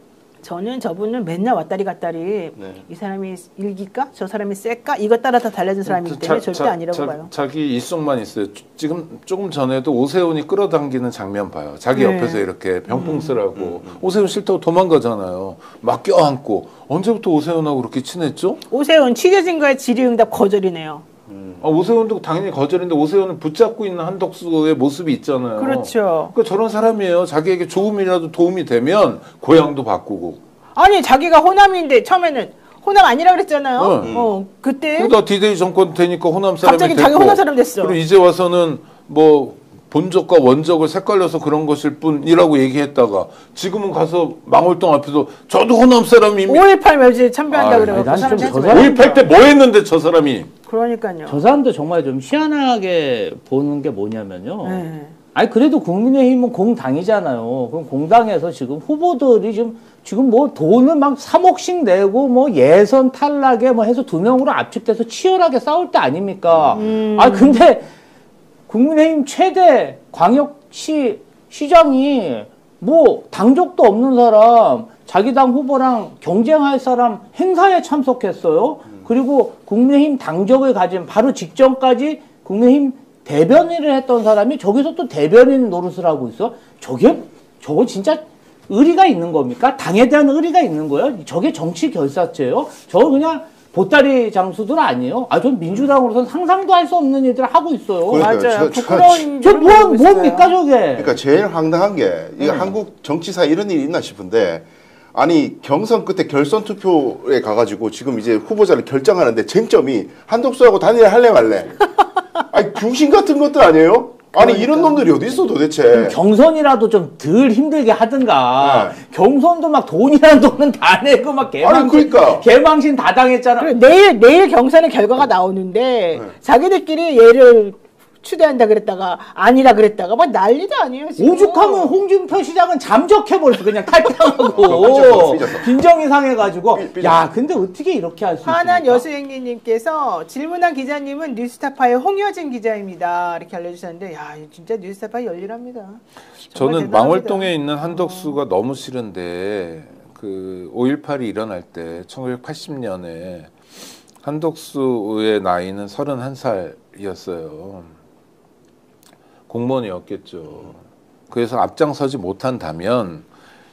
저는 저분은 맨날 왔다리 갔다리 네. 이 사람이 일기까? 저 사람이 쎄까? 이것 따라 다 달라진 사람이기 때문에 절대 아니라고 봐요. 자기 입속만 있어요. 지금 조금 전에도 오세훈이 끌어당기는 장면 봐요. 자기 네. 옆에서 이렇게 병풍스라고 오세훈 싫다고 도망가잖아요. 막 껴안고 언제부터 오세훈하고 그렇게 친했죠? 오세훈 취재진과의 질의응답 거절이네요. 오세훈도 당연히 거절인데 오세훈을 붙잡고 있는 한덕수의 모습이 있잖아요. 그렇죠. 그러니까 저런 사람이에요. 자기에게 조금이라도 도움이 되면 고향도 바꾸고. 아니 자기가 호남인데 처음에는 호남 아니라 그랬잖아요. 그때 그러다 디데이 정권 되니까 호남 사람이 갑자기 됐고. 자기 호남 사람 됐어. 그리고 이제 와서는 뭐 본적과 원적을 헷갈려서 그런 것일 뿐이라고 얘기했다가 지금은 가서 망월동 앞에서 저도 호남 사람입니다. 5.18 묘지에 참배한다 그래서 그 사람 좀 하지 저 말고. 5.18 때 뭐 했는데 저 사람이. 그러니까요. 저 사람도 정말 좀 희한하게 보는 게 뭐냐면요. 네. 아니 그래도 국민의힘은 공당이잖아요. 그럼 공당에서 지금 후보들이 지금 뭐 돈을 막 3억씩 내고 뭐 예선 탈락에 뭐 해서 2명으로 압축돼서 치열하게 싸울 때 아닙니까? 아 근데 국민의힘 최대 광역시 시장이 뭐 당적도 없는 사람, 자기 당 후보랑 경쟁할 사람 행사에 참석했어요. 그리고 국민의힘 당적을 가진 바로 직전까지 국민의힘 대변인을 했던 사람이 저기서 또 대변인 노릇을 하고 있어. 저거 진짜 의리가 있는 겁니까? 당에 대한 의리가 있는 거예요? 저게 정치 결사죄예요? 저거 그냥 보따리 장수들 아니에요? 아, 전 민주당으로서는 상상도 할 수 없는 일들을 하고 있어요. 그러니까요. 맞아요. 부끄러운 저 일을 하고 있어요. 뭡니까 저게? 그러니까 제일 황당한 게 이게 한국 정치사에 이런 일이 있나 싶은데 아니 경선 끝에 결선 투표에 가가지고 지금 이제 후보자를 결정하는데 쟁점이 한덕수하고 단일화 할래 말래. 아니 귀신 같은 것들 아니에요? 아니 그러니까. 이런 놈들이 어디 있어 도대체? 경선이라도 좀 덜 힘들게 하든가. 네. 경선도 막 돈이라는 돈은 다 내고 막 아니, 그러니까. 개망신 다 당했잖아. 그리고 내일 경선의 결과가 나오는데 자기들끼리 얘를 추대한다 그랬다가 아니라 그랬다가 막 난리도 아니에요 지금. 오죽하면 홍준표 시장은 잠적해버렸어. 그냥 탈당하고. 삐졌어. 빈정이 상해가지고. 삐졌어. 야, 근데 어떻게 이렇게 할 수 있습니까? 화난 여수행님께서 질문한 기자님은 뉴스타파의 홍여진 기자입니다. 이렇게 알려주셨는데, 야, 진짜 뉴스타파 열일합니다. 정말 저는 대단합니다. 망월동에 있는 한덕수가 너무 싫은데 그 5.18이 일어날 때 1980년에 한덕수의 나이는 31살이었어요. 공무원이었겠죠. 그래서 앞장서지 못한다면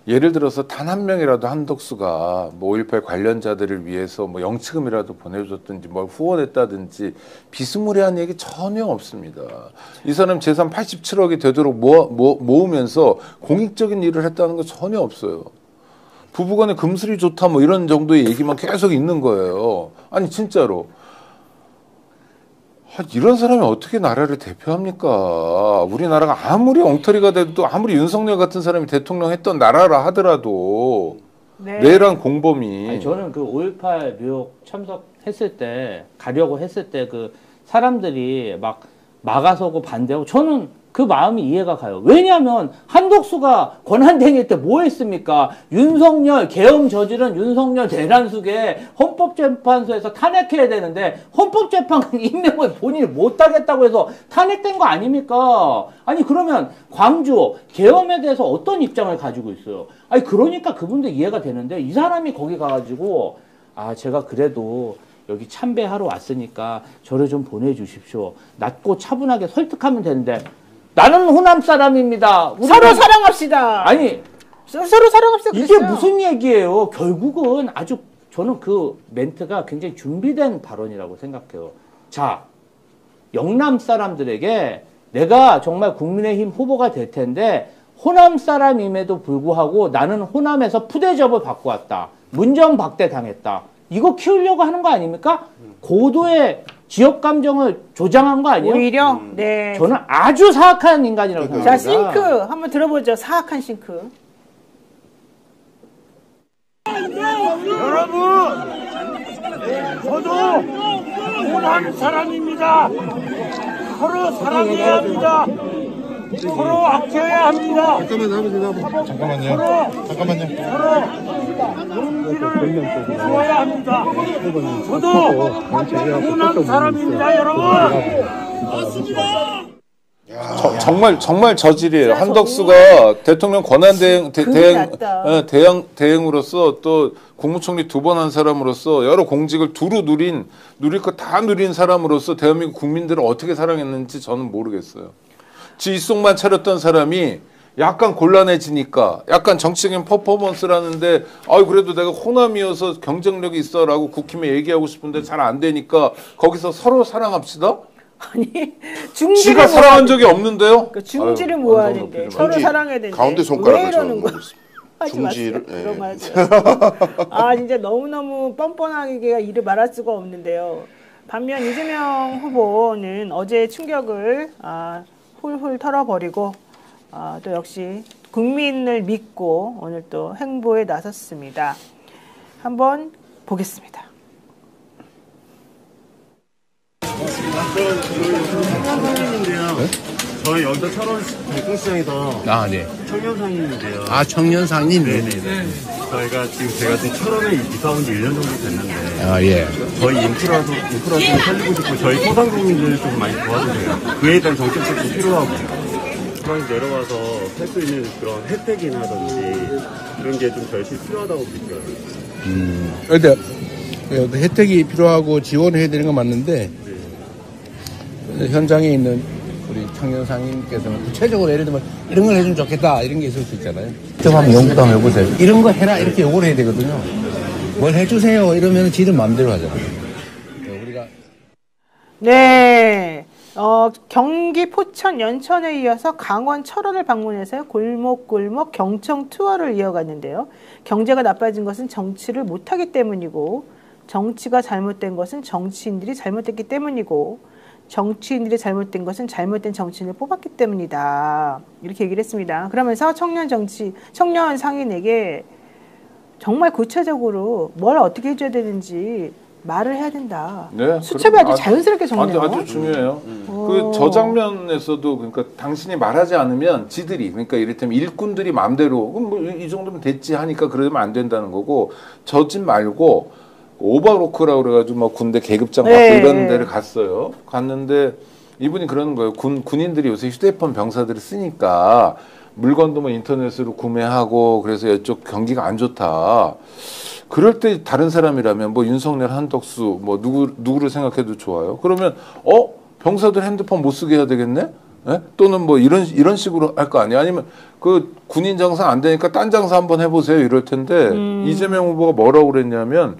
예를 들어서 단 한 명이라도 한덕수가 뭐 5.18 관련자들을 위해서 뭐 영치금이라도 보내줬든지 뭘 후원했다든지 비스무리한 얘기 전혀 없습니다. 이 사람 재산 87억이 되도록 모으면서 공익적인 일을 했다는 거 전혀 없어요. 부부간에 금슬이 좋다 뭐 이런 정도의 얘기만 계속 있는 거예요. 아니 진짜로. 이런 사람이 어떻게 나라를 대표합니까? 우리나라가 아무리 엉터리가 돼도 아무리 윤석열 같은 사람이 대통령 했던 나라라 하더라도 네. 내란 공범이 아니, 저는 그 5.18 뉴욕 참석했을 때 가려고 했을 때 그 사람들이 막 막아서고 반대하고 저는 그 마음이 이해가 가요. 왜냐하면 한덕수가 권한대행일 때 뭐 했습니까? 윤석열 계엄 저지른 윤석열 대란숙에 헌법재판소에서 탄핵해야 되는데 헌법재판관 임명을 본인이 못하겠다고 해서 탄핵된 거 아닙니까? 아니 그러면 광주 계엄에 대해서 어떤 입장을 가지고 있어요? 아니 그러니까 그분도 이해가 되는데 이 사람이 거기 가가지고 아 제가 그래도 여기 참배하러 왔으니까 저를 좀 보내주십시오. 낮고 차분하게 설득하면 되는데 나는 호남 사람입니다. 서로 사랑합시다. 아니 서로 사랑합시다. 이게 그랬어요. 무슨 얘기예요? 결국은 아주 저는 그 멘트가 굉장히 준비된 발언이라고 생각해요. 자, 영남 사람들에게 내가 정말 국민의힘 후보가 될 텐데 호남 사람임에도 불구하고 나는 호남에서 푸대접을 받고 왔다. 문정박대 당했다. 이거 키우려고 하는 거 아닙니까? 고도의 지역 감정을 조장한 거 아니에요? 오히려 네. 저는 아주 사악한 인간이라고 생각합니다. 자 싱크 한번 들어보죠. 사악한 싱크. 여러분, 저도 호남 사람입니다. 서로 사랑해야 합니다. 서로 아껴야 합니다. 잠깐만요. 서로 용기를 주어야 합니다. 저도 호남 사람입니다, 여러분. 정말 저질이에요. 한덕수가 대통령 권한대행 대행으로서 또 국무총리 2번 한 사람으로서 여러 공직을 두루 누릴 거 다 누린 사람으로서 대한민국 국민들을 어떻게 사랑했는지 저는 모르겠어요. 지 입속만 차렸던 사람이 약간 곤란해지니까 약간 정치적인 퍼포먼스라는데 그래도 내가 호남이어서 경쟁력이 있어라고 국힘에 얘기하고 싶은데 잘 안 되니까 거기서 서로 사랑합시다. 아니 중지를 지가 사랑한 적이 없는데요. 그러니까 중지를 모아야 되는데 서로 사랑해야 되는데 가운데 왜 손가락을 이러는 거야? 잡고 하지 중지를, 마세요. 예. 그런 말 하지 마세요. 아 진짜 너무너무 뻔뻔하게 일을 말할 수가 없는데요. 반면 이재명 후보는 어제 충격을 훌훌 털어버리고 또 역시 국민을 믿고 오늘 또 행보에 나섰습니다. 한번 보겠습니다. 청년상인인데요. 저희 여기서 철원 대통시장에서 네. 청년상인인데요. 청년상인? 네네. 저희가 제가 지금 철원에 이사 온 지 1년 정도 됐는데. 예. 저희 인프라 좀 살리고 싶고 저희 소상공인들 좀 많이 도와주세요. 그에 대한 정책도 좀 필요하고. 지방에 내려와서 할 수 있는 그런 혜택이라든지 그런 게 좀 절실히 필요하다고 느껴요. 근데 혜택이 필요하고 지원해야 되는 건 맞는데 현장에 있는 우리 청년 상인께서는 구체적으로 예를 들면 이런 걸 해주면 좋겠다 이런 게 있을 수 있잖아요. 좀 한번 연구도 한번 해보세요. 이런 거 해라 이렇게 요구를 해야 되거든요. 뭘 해주세요 이러면 지들 마음대로 하잖아요. 우리가 네. 경기 포천 연천에 이어서 강원 철원을 방문해서 골목골목 경청 투어를 이어갔는데요. 경제가 나빠진 것은 정치를 못하기 때문이고 정치가 잘못된 것은 정치인들이 잘못됐기 때문이고 정치인들이 잘못된 것은 잘못된 정치인을 뽑았기 때문이다. 이렇게 얘기를 했습니다. 그러면서 청년 상인에게 정말 구체적으로 뭘 어떻게 해줘야 되는지 말을 해야 된다. 네, 수첩이 아주 자연스럽게 정리해요. 아주 중요해요. 저 장면에서도 그러니까 당신이 말하지 않으면 지들이 그러니까 이를테면 일꾼들이 마음대로 뭐 이 정도면 됐지 하니까 그러면 안 된다는 거고 저 집 말고 오버로크라고 그래가지고 뭐 군대 계급장 받고 이런 데를 갔어요. 갔는데 이분이 그러는 거예요. 군인들이 요새 휴대폰 병사들을 쓰니까 물건도 뭐 인터넷으로 구매하고 그래서 이쪽 경기가 안 좋다. 그럴 때 다른 사람이라면 뭐 윤석열, 한덕수 뭐 누구를 생각해도 좋아요. 그러면 병사들 핸드폰 못 쓰게 해야 되겠네? 예? 또는 뭐 이런 식으로 할 거 아니야? 아니면 그 군인 장사 안 되니까 딴 장사 한번 해보세요 이럴 텐데 이재명 후보가 뭐라고 그랬냐면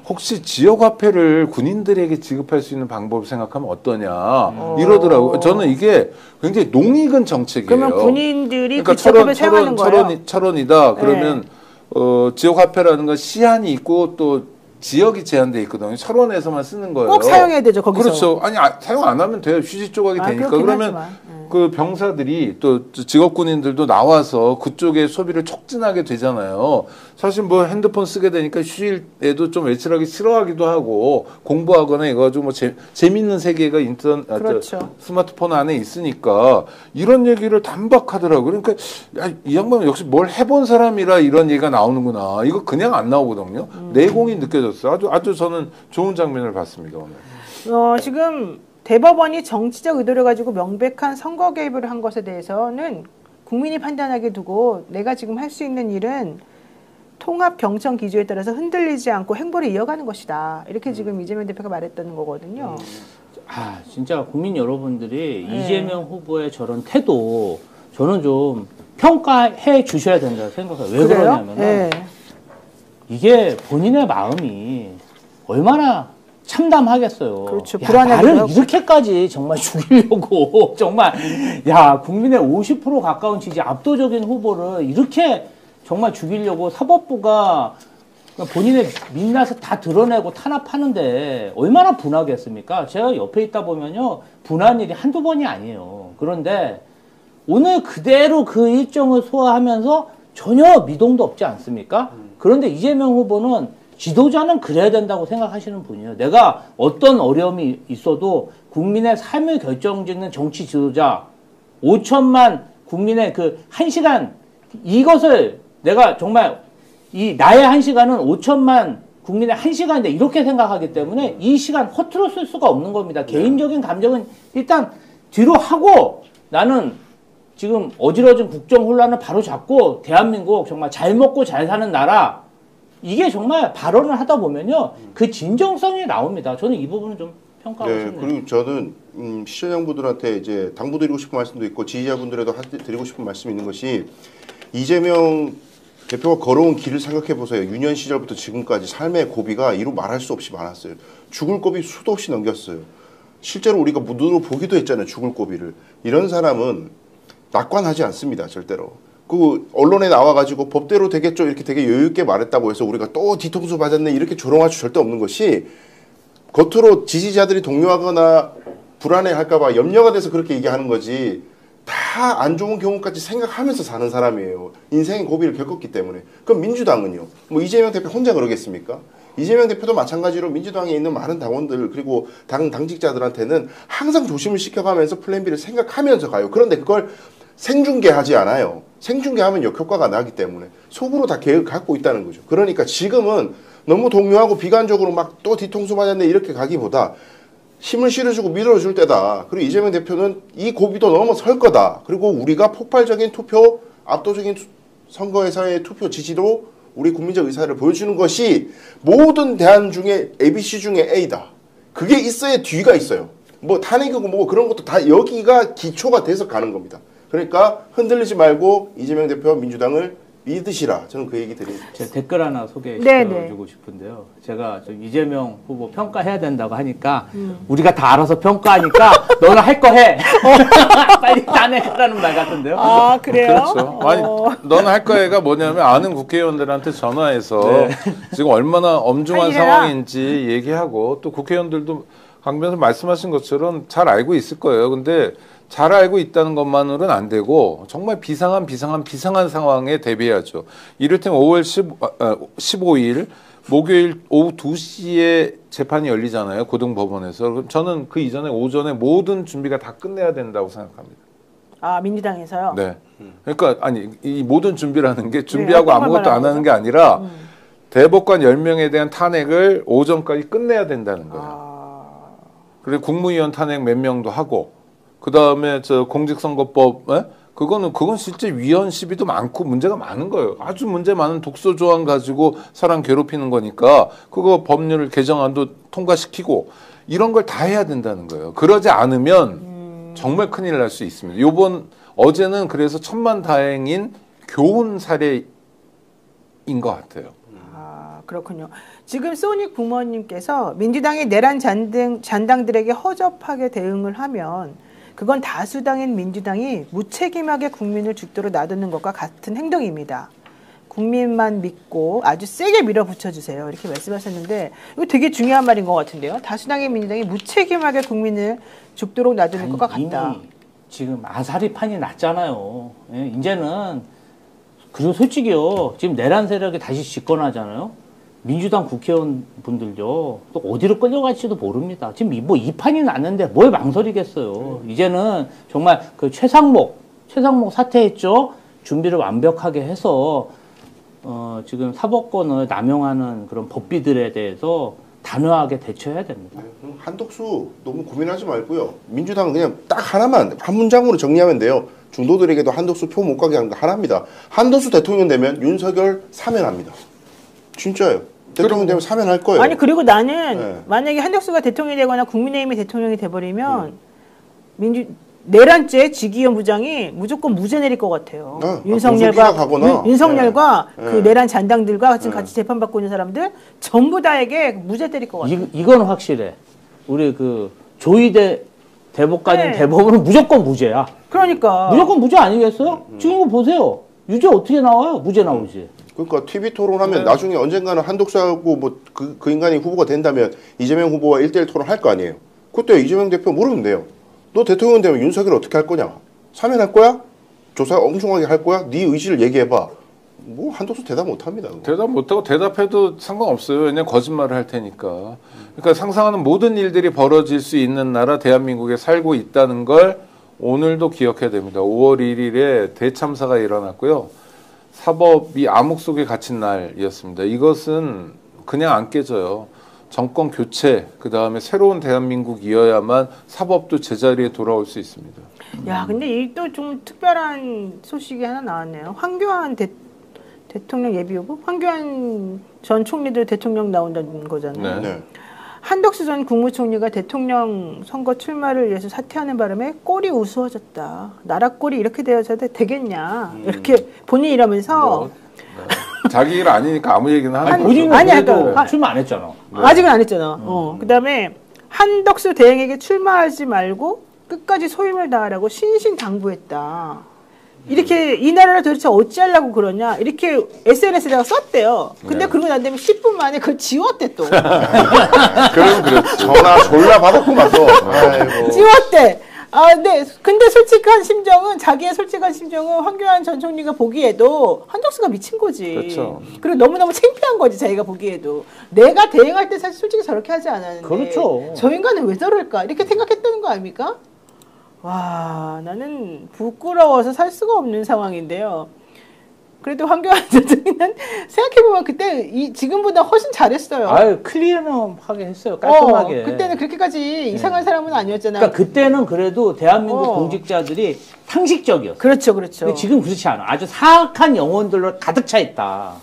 혹시 지역화폐를 군인들에게 지급할 수 있는 방법을 생각하면 어떠냐 이러더라고요. 저는 이게 굉장히 농익은 정책이에요. 그러면 군인들이 그러니까 그 지역화폐를 사용하는 거예요? 철원이다. 그러면 지역화폐라는 건 시한이 있고 또 지역이 제한돼 있거든요. 철원에서만 쓰는 거예요. 꼭 사용해야 되죠, 거기서. 그렇죠. 아니 사용 안 하면 돼요. 휴지 조각이 되니까. 그러면 그 병사들이 또 직업군인들도 나와서 그쪽에 소비를 촉진하게 되잖아요. 사실 뭐 핸드폰 쓰게 되니까 휴일에도 좀 외출하기 싫어하기도 하고 공부하거나 이거 가지고 뭐 재밌는 세계가 그렇죠. 스마트폰 안에 있으니까 이런 얘기를 단박하더라고요. 그러니까 이 양반은 역시 뭘 해본 사람이라 이런 얘기가 나오는구나. 이거 그냥 안 나오거든요. 내공이 느껴졌어요. 아주 저는 좋은 장면을 봤습니다 오늘. 지금 대법원이 정치적 의도를 가지고 명백한 선거 개입을 한 것에 대해서는 국민이 판단하게 두고 내가 지금 할 수 있는 일은 통합 경청 기조에 따라서 흔들리지 않고 행보를 이어가는 것이다. 이렇게 지금 이재명 대표가 말했다는 거거든요. 진짜 국민 여러분들이 이재명 후보의 저런 태도 저는 좀 평가해 주셔야 된다고 생각해요. 왜 그러냐면 이게 본인의 마음이 얼마나 참담하겠어요. 그렇죠. 나를 이렇게까지 정말 죽이려고 정말 국민의 50% 가까운 지지 압도적인 후보를 이렇게 정말 죽이려고 사법부가 본인의 민낯을 다 드러내고 탄압하는데 얼마나 분하겠습니까? 제가 옆에 있다 보면요 분한 일이 한두 번이 아니에요. 그런데 오늘 그대로 그 일정을 소화하면서 전혀 미동도 없지 않습니까? 그런데 이재명 후보는 지도자는 그래야 된다고 생각하시는 분이에요. 내가 어떤 어려움이 있어도 국민의 삶을 결정짓는 정치 지도자 5천만 국민의 그 1시간 이것을 내가 정말 나의 1시간은 5천만 국민의 1시간인데 이렇게 생각하기 때문에 이 시간 허투루 쓸 수가 없는 겁니다. 개인적인 감정은 일단 뒤로 하고 나는 지금 어지러진 국정 혼란을 바로 잡고 대한민국 정말 잘 먹고 잘 사는 나라 이게 정말 발언을 하다 보면요 그 진정성이 나옵니다. 저는 이 부분은 좀 평가하고 싶네요. 그리고 저는 시청자분들한테 이제 당부드리고 싶은 말씀도 있고 지지자분들에도 드리고 싶은 말씀이 있는 것이 이재명 대표가 걸어온 길을 생각해 보세요. 유년 시절부터 지금까지 삶의 고비가 이루 말할 수 없이 많았어요. 죽을 고비 수도 없이 넘겼어요. 실제로 우리가 눈으로 보기도 했잖아요. 죽을 고비를. 이런 사람은 낙관하지 않습니다. 절대로. 그 언론에 나와가지고 법대로 되겠죠 이렇게 되게 여유있게 말했다고 해서 우리가 또 뒤통수 맞았네 이렇게 조롱할 수 절대 없는 것이 겉으로 지지자들이 동요하거나 불안해할까봐 염려가 돼서 그렇게 얘기하는 거지 다 안 좋은 경우까지 생각하면서 사는 사람이에요. 인생의 고비를 겪었기 때문에. 그럼 민주당은요? 뭐 이재명 대표 혼자 그러겠습니까? 이재명 대표도 마찬가지로 민주당에 있는 많은 당원들 그리고 당직자들한테는 항상 조심을 시켜가면서 플랜 B를 생각하면서 가요. 그런데 그걸 생중계하지 않아요. 생중계하면 역효과가 나기 때문에 속으로 다 계획을 갖고 있다는 거죠. 그러니까 지금은 너무 동요하고 비관적으로 막 또 뒤통수 맞았네 이렇게 가기보다 힘을 실어주고 밀어줄 때다. 그리고 이재명 대표는 이 고비도 넘어설 거다. 그리고 우리가 폭발적인 투표, 압도적인 선거에서의 투표 지지로 우리 국민적 의사를 보여주는 것이 모든 대안 중에 ABC 중에 A다. 그게 있어야 뒤가 있어요. 뭐 탄핵이고 뭐고 그런 것도 다 여기가 기초가 돼서 가는 겁니다. 그러니까 흔들리지 말고 이재명 대표와 민주당을 믿으시라. 저는 그 얘기 드립니다. 제 댓글 하나 소개해주고 싶은데요. 제가 좀 이재명 후보 평가해야 된다고 하니까 우리가 다 알아서 평가하니까 너는 할 거 해. 빨리 따내라는 말 같은데요. 아 그래요? 그렇죠. 아니 너는 할 거야가 뭐냐면 아는 국회의원들한테 전화해서 네. 지금 얼마나 엄중한 상황인지 얘기하고 또 국회의원들도 강 변호사 말씀하신 것처럼 잘 알고 있을 거예요. 근데 잘 알고 있다는 것만으로는 안 되고 정말 비상한 상황에 대비해야죠. 이를테면 5월 15일 목요일 오후 2시에 재판이 열리잖아요. 고등법원에서. 그럼 저는 그 이전에 오전에 모든 준비가 다 끝내야 된다고 생각합니다. 아 민주당에서요? 네. 그러니까 아니 이 모든 준비라는 게 준비하고 네, 아무것도 안 하는 게 아니라 대법관 10명에 대한 탄핵을 오전까지 끝내야 된다는 거예요. 그리고 국무위원 탄핵 몇 명도 하고 그 다음에 저 공직선거법, 그건 실제 위헌 시비도 많고 문제가 많은 거예요. 아주 문제 많은 독소 조항 가지고 사람 괴롭히는 거니까 그거 법률 개정안도 통과시키고 이런 걸 다 해야 된다는 거예요. 그러지 않으면 정말 큰일 날 수 있습니다. 어제는 그래서 천만다행인 교훈 사례인 것 같아요. 아, 그렇군요. 지금 소닉 부모님께서 민주당이 내란 잔당들에게 허접하게 대응을 하면 그건 다수당인 민주당이 무책임하게 국민을 죽도록 놔두는 것과 같은 행동입니다. 국민만 믿고 아주 세게 밀어붙여주세요. 이렇게 말씀하셨는데 이거 되게 중요한 말인 것 같은데요. 다수당인 민주당이 무책임하게 국민을 죽도록 놔두는 것과 같다. 지금 아사리판이 났잖아요. 예, 이제는 그리고 솔직히요. 지금 내란 세력이 다시 집권하잖아요. 민주당 국회의원분들요. 또 어디로 끌려갈지도 모릅니다. 지금 이 판이 났는데 뭘 망설이겠어요. 이제는 정말 그 최상목 사퇴했죠. 준비를 완벽하게 해서 지금 사법권을 남용하는 그런 법비들에 대해서 단호하게 대처해야 됩니다. 한덕수 너무 고민하지 말고요. 민주당은 그냥 딱 하나만 한 문장으로 정리하면 돼요. 중도들에게도 한덕수 표 못 가게 하는 거 하나입니다. 한덕수 대통령 되면 윤석열 사면합니다. 진짜요. 대통령 되면 사면할 거예요. 아니 그리고 나는 만약에 한덕수가 대통령이 되거나 국민의힘이 대통령이 돼버리면 내란죄 지기현 부장이 무조건 무죄 내릴 것 같아요. 윤석열과 그 내란 잔당들과 지금 같이 재판받고 있는 사람들 전부 다에게 무죄 때릴 것 같아요. 이건 확실해. 우리 그 조희대 대법관인 대법원은 무조건 무죄야. 그러니까 무조건 무죄 아니겠어요? 지금 이거 보세요. 유죄 어떻게 나와요? 무죄 나오지. 그러니까 TV 토론하면 나중에 언젠가는 한독수하고 뭐 그 인간이 후보가 된다면 이재명 후보와 1대1 토론할 거 아니에요. 그때 이재명 대표 물으면 돼요. 너 대통령 되면 윤석열 어떻게 할 거냐? 사면할 거야? 조사 엄중하게 할 거야? 네 의지를 얘기해봐. 뭐 한독수 대답 못합니다. 그거. 대답 못하고 대답해도 상관없어요. 왜냐면 거짓말을 할 테니까. 그러니까 상상하는 모든 일들이 벌어질 수 있는 나라 대한민국에 살고 있다는 걸 오늘도 기억해야 됩니다. 5월 1일에 대참사가 일어났고요. 사법이 암흑 속에 갇힌 날이었습니다. 이것은 그냥 안 깨져요. 정권 교체, 그 다음에 새로운 대한민국이어야만 사법도 제자리에 돌아올 수 있습니다. 야, 근데 이 또 좀 특별한 소식이 하나 나왔네요. 황교안 대통령 예비후보? 황교안 전 총리도 대통령 나온다는 거잖아요. 네. 한덕수 전 국무총리가 대통령 선거 출마를 위해서 사퇴하는 바람에 꼴이 우스워졌다. 나라 꼴이 이렇게 되어서 되겠냐. 이렇게 본인이 이러면서 자기 일 아니니까 아무 얘기는 하는 거죠. 본인은 출마 안 했잖아. 네. 아직은 안 했잖아. 그다음에 한덕수 대행에게 출마하지 말고 끝까지 소임을 다하라고 신신당부했다. 이렇게 이 나라를 도대체 어찌하려고 그러냐 이렇게 SNS에다가 썼대요. 근데 그러고 난 다음에 10분 만에 그걸 지웠대 또. 그럼 그렇지. 전화 졸라 받았구만 또. 지웠대. 근데 솔직한 심정은 자기의 솔직한 심정은 황교안 전 총리가 보기에도 한덕수가 미친 거지. 그렇죠. 그리고 너무너무 창피한 거지 자기가 보기에도. 내가 대행할 때 사실 솔직히 저렇게 하지 않았는데. 그렇죠. 저 인간은 왜 저럴까 이렇게 생각했다는 거 아닙니까? 와, 나는 부끄러워서 살 수가 없는 상황인데요. 그래도 황교안 전 총리는 생각해보면 그때 지금보다 훨씬 잘했어요. 아유, 클리어하게 했어요. 깔끔하게. 그때는 그렇게까지 이상한 사람은 아니었잖아요. 그러니까 그때는 그래도 대한민국 공직자들이 상식적이었어요. 그렇죠, 그렇죠. 근데 지금 그렇지 않아. 아주 사악한 영혼들로 가득 차 있다.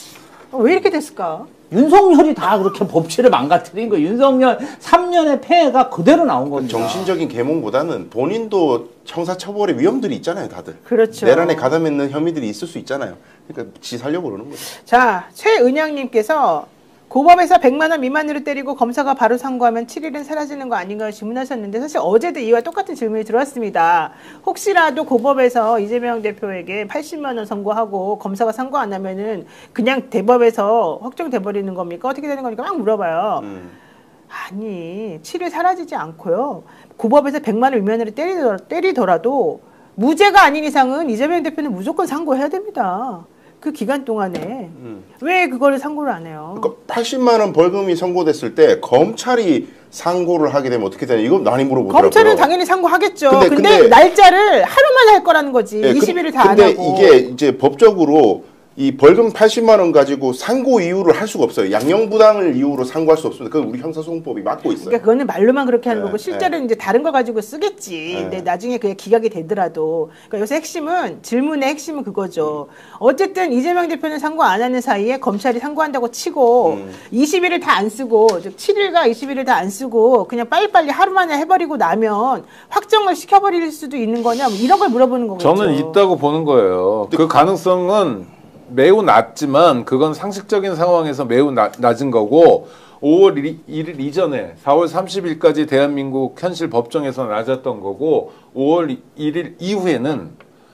왜 이렇게 됐을까? 윤석열이 다 그렇게 법치를 망가뜨린 거. 윤석열 3년의 폐해가 그대로 나온 겁니다. 정신적인 계몽보다는 본인도 형사처벌의 위험들이 있잖아요, 다들. 그렇죠. 내란에 가담했는 혐의들이 있을 수 있잖아요. 그러니까 지 살려고 그러는 거죠. 자, 최은영님께서 고법에서 100만 원 미만으로 때리고 검사가 바로 상고하면 7일은 사라지는 거 아닌가 질문하셨는데 사실 어제도 이와 똑같은 질문이 들어왔습니다. 혹시라도 고법에서 이재명 대표에게 80만 원 선고하고 검사가 상고 안 하면은 그냥 대법에서 확정돼 버리는 겁니까? 어떻게 되는 겁니까? 막 물어봐요. 아니, 7일 사라지지 않고요. 고법에서 100만 원 미만으로 때리더라도 무죄가 아닌 이상은 이재명 대표는 무조건 상고해야 됩니다. 그 기간 동안에 왜 그거를 상고를 안 해요? 그러니까 80만 원 벌금이 선고됐을 때 검찰이 상고를 하게 되면 어떻게 되냐? 이거 많이 물어보더라고요. 검찰은 당연히 상고하겠죠. 근데 날짜를 하루만 할 거라는 거지. 네, 20일을 다 안 하고. 근데 이게 이제 법적으로 이 벌금 80만 원 가지고 상고 이유를 할 수가 없어요. 양형부당을 이유로 상고할 수 없습니다. 그건 우리 형사소송법이 막고 있어요. 그러니까 그거는 말로만 그렇게 하는 네, 거고 실제로는 이제 다른 걸 가지고 쓰겠지. 근데 나중에 그게 기각이 되더라도. 그러니까 요새 핵심은 질문의 핵심은 그거죠. 어쨌든 이재명 대표는 상고 안 하는 사이에 검찰이 상고한다고 치고 20일을 다 안 쓰고 즉 7일과 20일을 다 안 쓰고 그냥 빨리빨리 하루 만에 해버리고 나면 확정을 시켜버릴 수도 있는 거냐 뭐 이런 걸 물어보는 거겠죠. 저는 있다고 보는 거예요. 그 가능성은 매우 낮지만 그건 상식적인 상황에서 매우 낮은 거고 5월 1일 이전에 4월 30일까지 대한민국 현실 법정에서 낮았던 거고 5월 1일 이후에는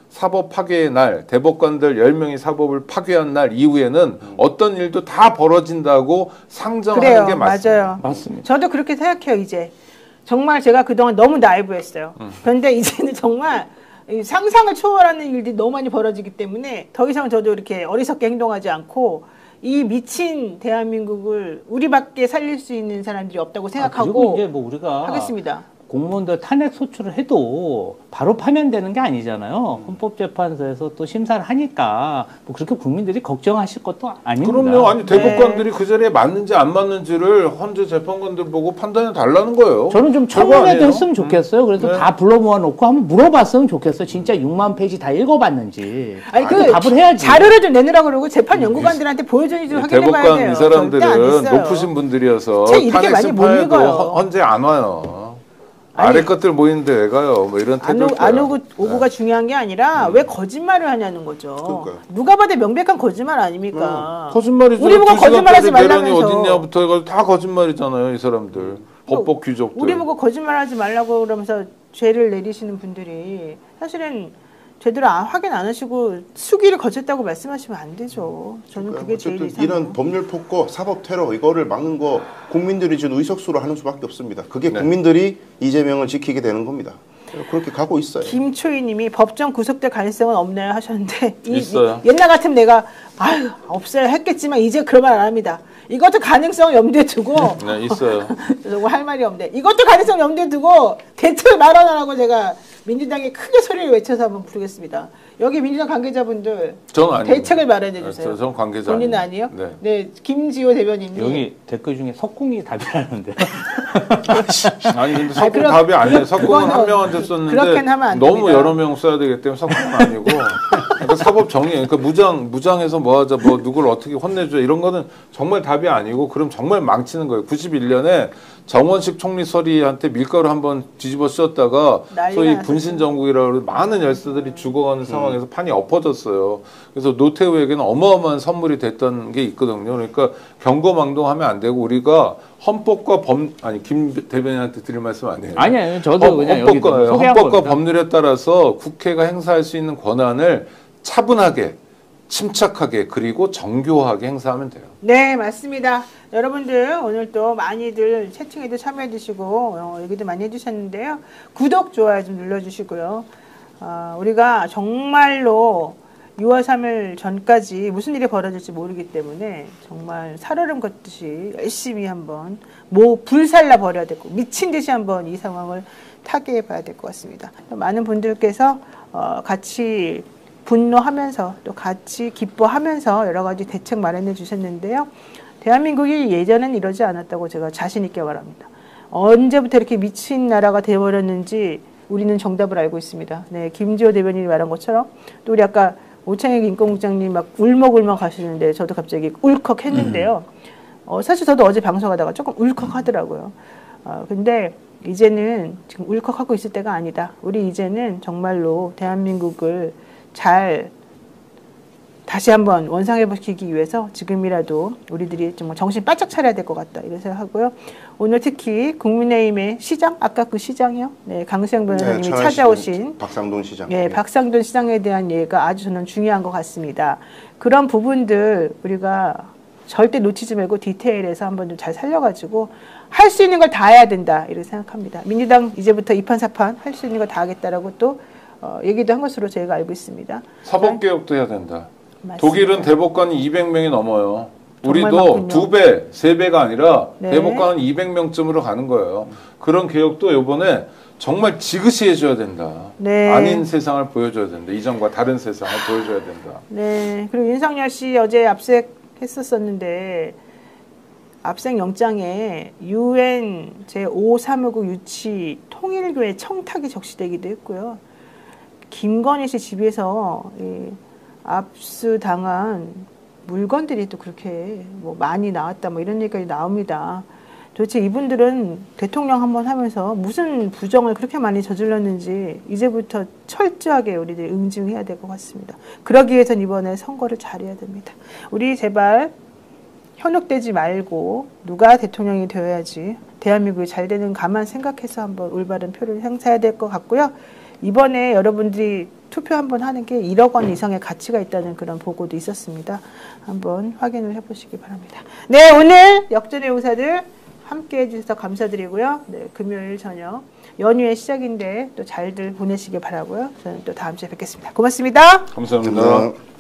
사법 파괴의 날, 대법관들 10명이 사법을 파괴한 날 이후에는 어떤 일도 다 벌어진다고 상정하는 그래요, 게 맞습니다. 맞아요. 맞습니다. 저도 그렇게 생각해요. 이제 정말 제가 그동안 너무 나이브했어요. 그런데 이제는 정말 상상을 초월하는 일들이 너무 많이 벌어지기 때문에 더 이상 저도 이렇게 어리석게 행동하지 않고 이 미친 대한민국을 우리밖에 살릴 수 있는 사람들이 없다고 생각하고 그리고 이제 뭐 우리가 하겠습니다. 공무원들 탄핵 소추를 해도 바로 파면되는 게 아니잖아요. 헌법재판소에서 또 심사를 하니까 뭐 그렇게 국민들이 걱정하실 것도 아닙니다. 그럼요. 아니 대법관들이 그 자리에 맞는지 안 맞는지를 헌재 재판관들 보고 판단해 달라는 거예요. 저는 좀 청문회도 했으면 좋겠어요. 그래서 네. 다 불러 모아놓고 한번 물어봤으면 좋겠어요. 진짜 6만 페이지 다 읽어봤는지. 아니 그 그 답을 해야지. 자료를 좀 내놓으라고 그러고 재판 연구관들한테 보여줘야지 좀 확인해봐야 돼요. 대법관 이 절대 안 사람들은 있어요. 높으신 분들이어서 책 이렇게 탄핵 많이 못 심판에도 읽어요. 헌재 안 와요. 아니, 아래 것들 모이는데 왜 가요? 뭐 이런 태도. 안 오고가 중요한 게 아니라 왜 거짓말을 하냐는 거죠. 그러니까요. 누가 봐도 명백한 거짓말 아닙니까? 거짓말이죠. 우리 보고 거짓말하지 내란이 말라면서. 어딨냐부터 해가지고 다 거짓말이잖아요, 이 사람들. 법복 귀족들. 우리 보고 거짓말하지 말라고 그러면서 죄를 내리시는 분들이 사실은 제대로 확인 안 하시고 수기를 거쳤다고 말씀하시면 안 되죠. 저는 그게 제일 이상해요. 이런 법률 폭거, 사법 테러 이거를 막는 거 국민들이 지금 의석수로 하는 수밖에 없습니다. 그게 국민들이 이재명을 지키게 되는 겁니다. 그렇게 가고 있어요. 김초희님이 법정 구속될 가능성은 없나요 하셨는데 있어요. 옛날 같으면 내가 아유 없어요 했겠지만 이제 그런 말 안 합니다. 이것도 가능성 염두에 두고 네, 있어요. 저거 할 말이 없는데 이것도 가능성 염두에 두고 대책을 마련하라고 제가 민주당에 크게 소리를 외쳐서 한번 부르겠습니다. 여기 민주당 관계자분들 저는 아니에요. 대책을 마련해 주세요. 저는 관계자 본인은 아니에요. 아니에요? 네. 김지호 대변인이 여기 댓글 중에 석궁이 답이라는데. 아니 근데 석궁 그럼- 답이 아니에요. 석궁은 그거는 한 명한테 썼는데 그렇게는 하면 안 너무 됩니다. 여러 명 써야 되기 때문에 석궁은 아니고 그러니까 사법 정의 그러니까 무장해서 뭐 하자 뭐 누구를 어떻게 혼내줘 이런 거는 정말 답이 아니고 그럼 정말 망치는 거예요. 91년에 정원식 총리 서리한테 밀가루 한번 뒤집어 씌웠다가 난리가 소위 났었죠. 분신 정국이라고 해서 많은 열사들이 죽어가는 상황에서 판이 엎어졌어요. 그래서 노태우에게는 어마어마한 선물이 됐던 게 있거든요. 그러니까 경거망동하면 안 되고 우리가 헌법과 김 대변인한테 드릴 말씀 아니에요. 아니에요. 저도 그냥 여기 소개한 헌법과 겁니다. 법률에 따라서 국회가 행사할 수 있는 권한을 차분하게, 침착하게 그리고 정교하게 행사하면 돼요. 네, 맞습니다. 여러분들 오늘 또 많이들 채팅에도 참여해 주시고 얘기도 많이 해주셨는데요. 구독, 좋아요 좀 눌러주시고요. 우리가 정말로 6월 3일 전까지 무슨 일이 벌어질지 모르기 때문에 정말 살얼음 걷듯이 열심히 한번 불살라 버려야 되고 미친 듯이 한번 이 상황을 타개해 봐야 될 것 같습니다. 많은 분들께서 같이 분노하면서 또 같이 기뻐하면서 여러 가지 대책 마련해 주셨는데요. 대한민국이 예전엔 이러지 않았다고 제가 자신 있게 말합니다. 언제부터 이렇게 미친 나라가 되어버렸는지 우리는 정답을 알고 있습니다. 네, 김지호 대변인이 말한 것처럼 또 우리 아까 오창익 인권국장님 막 울먹울먹 하시는데 저도 갑자기 울컥했는데요. 사실 저도 어제 방송하다가 조금 울컥하더라고요. 근데 이제는 지금 울컥하고 있을 때가 아니다. 우리 이제는 정말로 대한민국을 잘 다시 한번 원상회복시키기 위해서 지금이라도 우리들이 좀 정신 바짝 차려야 될 것 같다 이런 생각하고요. 오늘 특히 국민의힘의 시장, 아까 그 시장이요, 네, 강수영 변호사님이 찾아오신 박상돈 시장, 네, 박상돈 시장에 대한 예가 아주 저는 중요한 것 같습니다. 그런 부분들 우리가 절대 놓치지 말고 디테일해서 한번 좀 잘 살려가지고 할 수 있는 걸 다 해야 된다 이렇게 생각합니다. 민주당 이제부터 이판사판 할 수 있는 걸 다 하겠다라고 또 얘기도 한 것으로 저희가 알고 있습니다. 사법개혁도 해야 된다. 맞습니다. 독일은 대법관이 200명이 넘어요. 우리도 많군요. 2배, 3배가 아니라 네. 대법관은 200명쯤으로 가는 거예요. 그런 개혁도 이번에 정말 지그시 해줘야 된다. 네. 아닌 세상을 보여줘야 된다. 이전과 다른 세상을 보여줘야 된다. 네. 그리고 윤석열 씨 어제 압색했었었는데 압색 영장에 UN 제5사무국 유치 통일교회 청탁이 적시되기도 했고요. 김건희 씨 집에서 압수당한 물건들이 또 그렇게 뭐 많이 나왔다 뭐 이런 얘기까지 나옵니다. 도대체 이분들은 대통령 한번 하면서 무슨 부정을 그렇게 많이 저질렀는지 이제부터 철저하게 우리들이 응징해야 될 것 같습니다. 그러기 위해서는 이번에 선거를 잘해야 됩니다. 우리 제발 현혹되지 말고 누가 대통령이 되어야지 대한민국이 잘 되는 가만 생각해서 한번 올바른 표를 행사해야 될 것 같고요. 이번에 여러분들이 투표 한번 하는 게 1억 원 이상의 가치가 있다는 그런 보고도 있었습니다. 한번 확인을 해보시기 바랍니다. 네, 오늘 역전의 용사들 함께 해주셔서 감사드리고요. 네, 금요일 저녁 연휴의 시작인데 또 잘들 보내시길 바라고요. 저는 또 다음 주에 뵙겠습니다. 고맙습니다. 감사합니다.